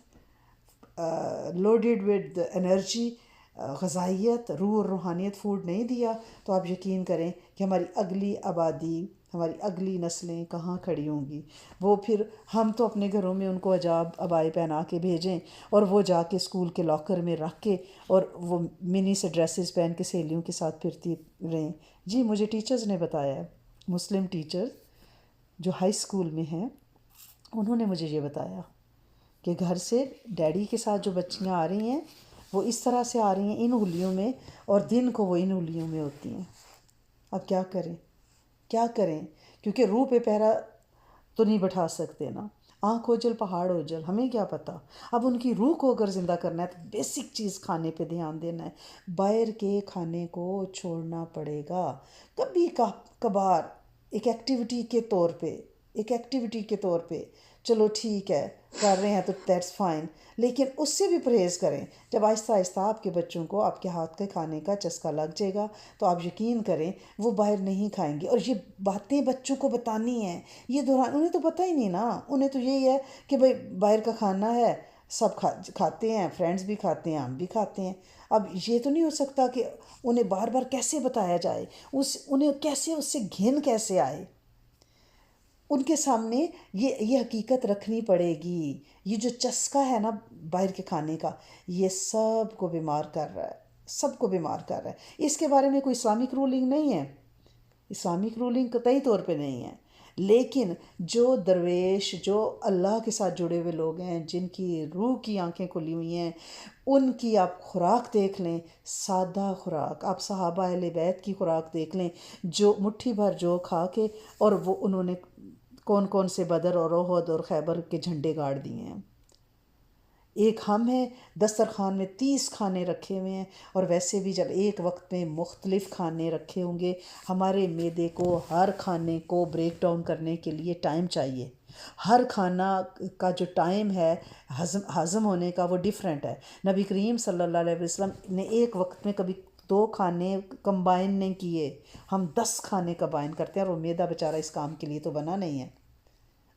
لوڈیڈ ود انرجی، غذائیت، روح اور روحانیت فوڈ نہیں دیا، تو آپ یقین کریں کہ ہماری اگلی آبادی، ہماری اگلی نسلیں کہاں کھڑی ہوں گی. وہ پھر ہم تو اپنے گھروں میں ان کو حجاب عبائی پہنا کے بھیجیں، اور وہ جا کے اسکول کے لاکر میں رکھ کے، اور وہ منی سے ڈریسز پہن کے سہیلیوں کے ساتھ پھرتی رہیں. جی مجھے ٹیچرز نے بتایا ہے، مسلم ٹیچرز جو ہائی اسکول میں ہیں، انہوں نے مجھے یہ بتایا کہ گھر سے ڈیڈی کے ساتھ جو بچیاں آ رہی ہیں وہ اس طرح سے آ رہی ہیں ان ہولیوں میں، اور دن کو وہ ان ہولیوں میں ہوتی ہیں. اب کیا کریں، کیا کریں، کیونکہ روح پہ پہرا تو نہیں بٹھا سکتے نا. آنکھ اوجل پہاڑ اوجل، ہمیں کیا پتہ. اب ان کی روح کو اگر زندہ کرنا ہے تو بیسک چیز کھانے پہ دھیان دینا ہے. باہر کے کھانے کو چھوڑنا پڑے گا. کبھی کبھار ایک ایکٹیویٹی کے طور پہ چلو ٹھیک ہے کر رہے ہیں تو دیٹس فائن، لیکن اس سے بھی پرہیز کریں۔ جب آہستہ آہستہ آپ کے بچوں کو آپ کے ہاتھ کے کھانے کا چسکا لگ جائے گا تو آپ یقین کریں وہ باہر نہیں کھائیں گے۔ اور یہ باتیں بچوں کو بتانی ہیں، یہ دوران انہیں تو پتہ ہی نہیں نا، انہیں تو یہی ہے کہ بھائی باہر کا کھانا ہے، سب کھاتے ہیں، فرینڈس بھی کھاتے ہیں، ہم بھی کھاتے ہیں۔ اب یہ تو نہیں ہو سکتا کہ انہیں بار بار کیسے بتایا جائے، انہیں کیسے اس سے گھن کیسے آئے۔ ان کے سامنے یہ حقیقت رکھنی پڑے گی، یہ جو چسکا ہے نا باہر کے کھانے کا، یہ سب کو بیمار کر رہا ہے، سب کو بیمار کر رہا ہے۔ اس کے بارے میں کوئی اسلامک رولنگ نہیں ہے، اسلامک رولنگ قطعی طور پہ نہیں ہے، لیکن جو درویش، جو اللہ کے ساتھ جڑے ہوئے لوگ ہیں، جن کی روح کی آنکھیں کھلی ہوئی ہیں، ان کی آپ خوراک دیکھ لیں، سادہ خوراک، آپ صحابہ اہل بیت کی خوراک دیکھ لیں، جو مٹھی بھر جو کھا کے، اور وہ انہوں نے کون کون سے بدر اور احد اور خیبر کے جھنڈے گاڑ دیے ہیں۔ ایک ہم ہیں، دسترخوان میں 30 کھانے رکھے ہوئے ہیں، اور ویسے بھی جب ایک وقت میں مختلف کھانے رکھے ہوں گے، ہمارے معدے کو ہر کھانے کو بریک ڈاؤن کرنے کے لیے ٹائم چاہیے۔ ہر کھانا کا جو ٹائم ہے ہضم ہونے کا وہ ڈیفرنٹ ہے۔ نبی کریم صلی اللہ علیہ وسلم نے ایک وقت میں کبھی 2 کھانے کمبائن نہیں کیے، ہم 10 کھانے کمبائن کرتے ہیں، اور وہ معدہ بیچارہ اس کام کے لیے تو بنا نہیں ہے۔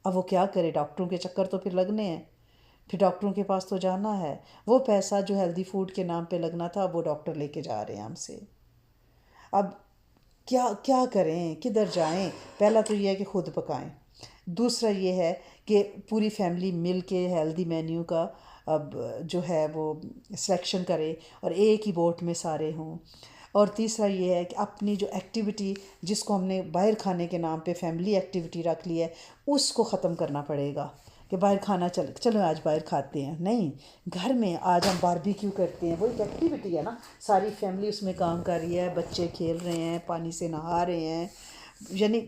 اب وہ کیا کرے، ڈاکٹروں کے چکر تو پھر لگنے ہیں، پھر ڈاکٹروں کے پاس تو جانا ہے۔ وہ پیسہ جو ہیلدی فوڈ کے نام پہ لگنا تھا وہ ڈاکٹر لے کے جا رہے ہیں ہم سے۔ اب کیا کریں، کدھر جائیں؟ پہلا تو یہ ہے کہ خود پکائیں، دوسرا یہ ہے کہ پوری فیملی مل کے ہیلدی مینیو کا اب جو ہے وہ سلیکشن کرے اور ایک ہی بوٹ میں سارے ہوں۔ اور تیسرا یہ ہے کہ اپنی جو ایکٹیویٹی جس کو ہم نے باہر کھانے کے نام پہ فیملی ایکٹیویٹی رکھ لی ہے، اس کو ختم کرنا پڑے گا کہ باہر کھانا چلو آج باہر کھاتے ہیں، نہیں، گھر میں آج ہم باربیکیو کرتے ہیں، وہ ایک ایکٹیویٹی ہے نا، ساری فیملی اس میں کام کر رہی ہے، بچے کھیل رہے ہیں، پانی سے نہا رہے ہیں، یعنی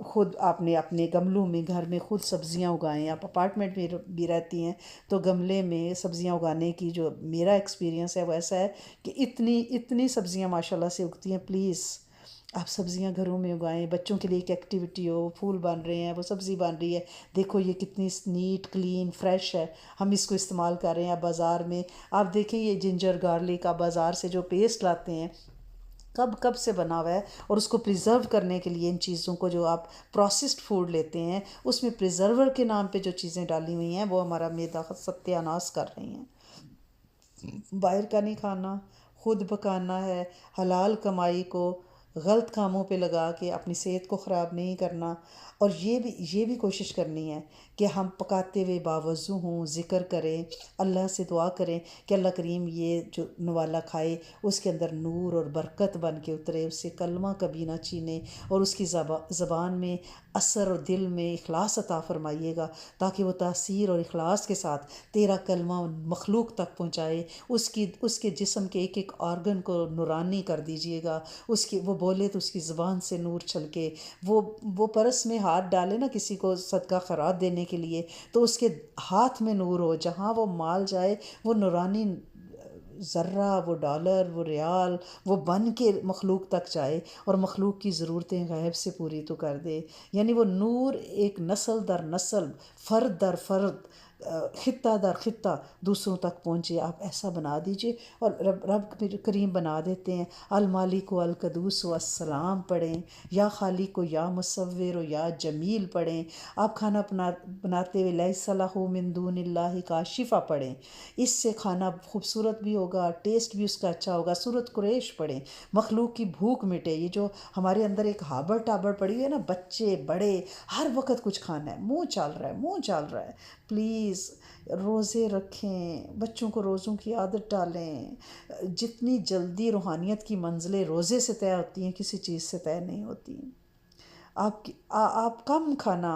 خود آپ نے اپنے گملوں میں گھر میں خود سبزیاں اگائیں۔ آپ اپارٹمنٹ میں بھی رہتی ہیں تو گملے میں سبزیاں اگانے کی جو میرا ایکسپیرینس ہے وہ ایسا ہے کہ اتنی سبزیاں ماشاءاللہ سے اگتی ہیں۔ پلیز آپ سبزیاں گھروں میں اگائیں، بچوں کے لیے ایک ایکٹیویٹی ہو، پھول بن رہے ہیں، وہ سبزی بن رہی ہے، دیکھو یہ کتنی نیٹ کلین فریش ہے، ہم اس کو استعمال کر رہے ہیں۔ آپ بازار میں آپ دیکھیں یہ جنجر گارلک آپ بازار سے جو پیسٹ لاتے ہیں کب سے بنا ہوا ہے، اور اس کو پریزرو کرنے کے لیے ان چیزوں کو جو آپ پروسیسڈ فوڈ لیتے ہیں اس میں پریزرور کے نام پہ جو چیزیں ڈالی ہوئی ہیں وہ ہمارا معدہ ستیہ ناش کر رہی ہیں۔ باہر کا نہیں کھانا، خود پکانا ہے، حلال کمائی کو غلط کاموں پہ لگا کے اپنی صحت کو خراب نہیں کرنا، اور یہ بھی کوشش کرنی ہے کہ ہم پکاتے ہوئے باوضو ہوں، ذکر کریں، اللہ سے دعا کریں کہ اللہ کریم یہ جو نوالا کھائے اس کے اندر نور اور برکت بن کے اترے، اس سے کلمہ کبھی نہ چھینے، اور اس کی زبان میں اثر اور دل میں اخلاص عطا فرمائیے گا، تاکہ وہ تاثیر اور اخلاص کے ساتھ تیرا کلمہ مخلوق تک پہنچائے، اس کے جسم کے ایک ایک آرگن کو نورانی کر دیجیے گا، وہ بولے تو اس کی زبان سے نور چھلکے، وہ پرس میں ہاتھ ڈالے نا کسی کو صدقہ خیرات دینے کے لیے تو اس کے ہاتھ میں نور ہو، جہاں وہ مال جائے وہ نورانی ذرہ، وہ ڈالر، وہ ریال، وہ بن کے مخلوق تک جائے اور مخلوق کی ضرورتیں غیب سے پوری تو کر دے۔ یعنی وہ نور ایک نسل در نسل، فرد در فرد، خطہ در خطہ دوسروں تک پہنچے۔ آپ ایسا بنا دیجئے، اور رب کریم بنا دیتے ہیں۔ المالک و القدوس و السلام پڑھیں، یا خالق و یا مصور و یا جمیل پڑھیں۔ آپ کھانا بناتے ہوئے لیس لہ من دون اللہ کاشفہ پڑھیں، اس سے کھانا خوبصورت بھی ہوگا، ٹیسٹ بھی اس کا اچھا ہوگا۔ سورۃ قریش پڑھیں، مخلوق کی بھوک مٹے۔ یہ جو ہمارے اندر ایک ہابڑ ٹابڑ پڑی ہوئی ہے نا، بچے بڑے ہر وقت کچھ کھانا ہے، منہ چل رہا ہے، پلیز روزے رکھیں، بچوں کو روزوں کی عادت ڈالیں۔ جتنی جلدی روحانیت کی منزلیں روزے سے طے ہوتی ہیں کسی چیز سے طے نہیں ہوتی۔ آپ کم کھانا،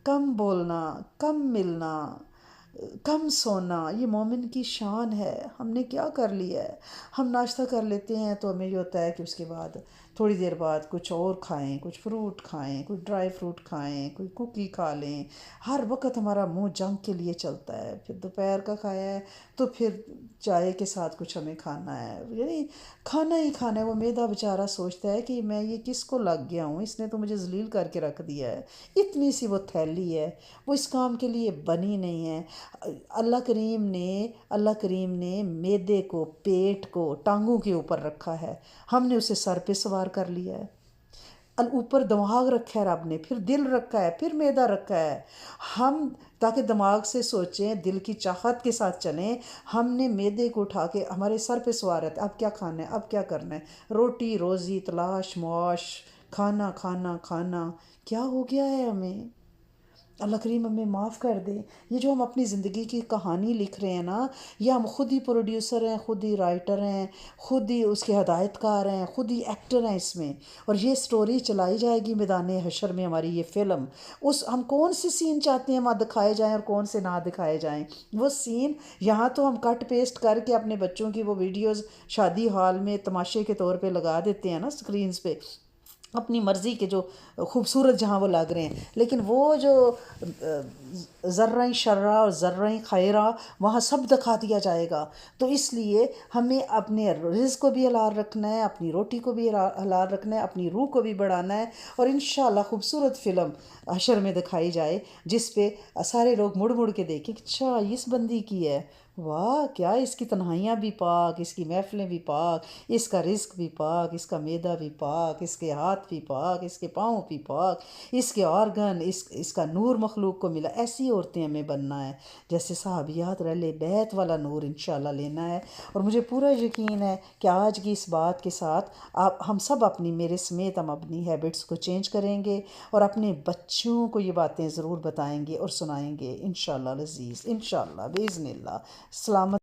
کم بولنا، کم ملنا، کم سونا، یہ مومن کی شان ہے۔ ہم نے کیا کر لیا ہے، ہم ناشتہ کر لیتے ہیں تو ہمیں یہ ہوتا ہے کہ اس کے بعد تھوڑی دیر بعد کچھ اور کھائیں، کچھ فروٹ کھائیں، کچھ ڈرائی فروٹ کھائیں، کوئی کوکی کھا لیں. ہر وقت ہمارا منہ جنک کے لیے چلتا ہے. پھر دوپہر کا کھایا ہے تو پھر چائے کے ساتھ کچھ ہمیں کھانا ہے، یعنی کھانا ہی کھانا ہے. وہ معدہ بیچارہ سوچتا ہے کہ میں یہ کس کو لگ گیا ہوں، اس نے تو مجھے ذلیل کر کے رکھ دیا ہے. اتنی سی وہ تھیلی ہے، وہ اس کام کے لیے بنی نہیں ہے. اللہ کریم نے معدے کو، پیٹ کو ٹانگوں کے اوپر رکھا ہے، ہم نے اسے سر پہ سوار کر لیا ہے. اوپر دماغ رکھا ہے رب نے، پھر دل رکھا ہے، پھر معدہ رکھا ہے. ہم تاکہ دماغ سے سوچیں، دل کی چاہت کے ساتھ چلیں، ہم نے معدے کو اٹھا کے ہمارے سر پہ سوار ہے. اب کیا کھانا ہے، اب کیا کرنا ہے، روٹی روزی تلاش معاش، کھانا کھانا کھانا. کیا ہو گیا ہے ہمیں؟ اللہ کریم ہمیں معاف کر دے. یہ جو ہم اپنی زندگی کی کہانی لکھ رہے ہیں نا، یہ ہم خود ہی پروڈیوسر ہیں، خود ہی رائٹر ہیں، خود ہی اس کے ہدایت کار ہیں، خود ہی ایکٹر ہیں اس میں. اور یہ سٹوری چلائی جائے گی میدان حشر میں، ہماری یہ فلم. ہم کون سے سین چاہتے ہیں وہاں دکھائے جائیں اور کون سے نہ دکھائے جائیں. وہ سین یہاں تو ہم کٹ پیسٹ کر کے اپنے بچوں کی وہ ویڈیوز شادی ہال میں تماشے کے طور پہ لگا دیتے ہیں نا سکرینز پہ، اپنی مرضی کے جو خوبصورت جہاں وہ لگ رہے ہیں. لیکن وہ جو ذرہ شرہ اور ذرہ خیرہ وہاں سب دکھا دیا جائے گا. تو اس لیے ہمیں اپنے رزق کو بھی حلال رکھنا ہے، اپنی روٹی کو بھی حلال رکھنا ہے، اپنی روح کو بھی بڑھانا ہے. اور انشاءاللہ خوبصورت فلم حشر میں دکھائی جائے جس پہ سارے لوگ مڑ مڑ کے دیکھیں کہ اچھا اس بندی کی ہے، واہ کیا اس کی تنہائیاں بھی پاک، اس کی محفلیں بھی پاک، اس کا رزق بھی پاک، اس کا معدہ بھی پاک، اس کے ہاتھ بھی پاک، اس کے پاؤں بھی پاک، اس کے آرگن، اس کا نور مخلوق کو ملا. ایسی عورتیں ہمیں بننا ہے جیسے صحابیات رہ بیت والا نور انشاءاللہ لینا ہے. اور مجھے پورا یقین ہے کہ آج کی اس بات کے ساتھ ہم سب میرے سمیت ہم اپنی ہیبٹس کو چینج کریں گے اور اپنے بچوں کو یہ باتیں ضرور بتائیں گے اور سنائیں گے انشاءاللہ العزیز، انشاءاللہ باذن اللہ. سلامت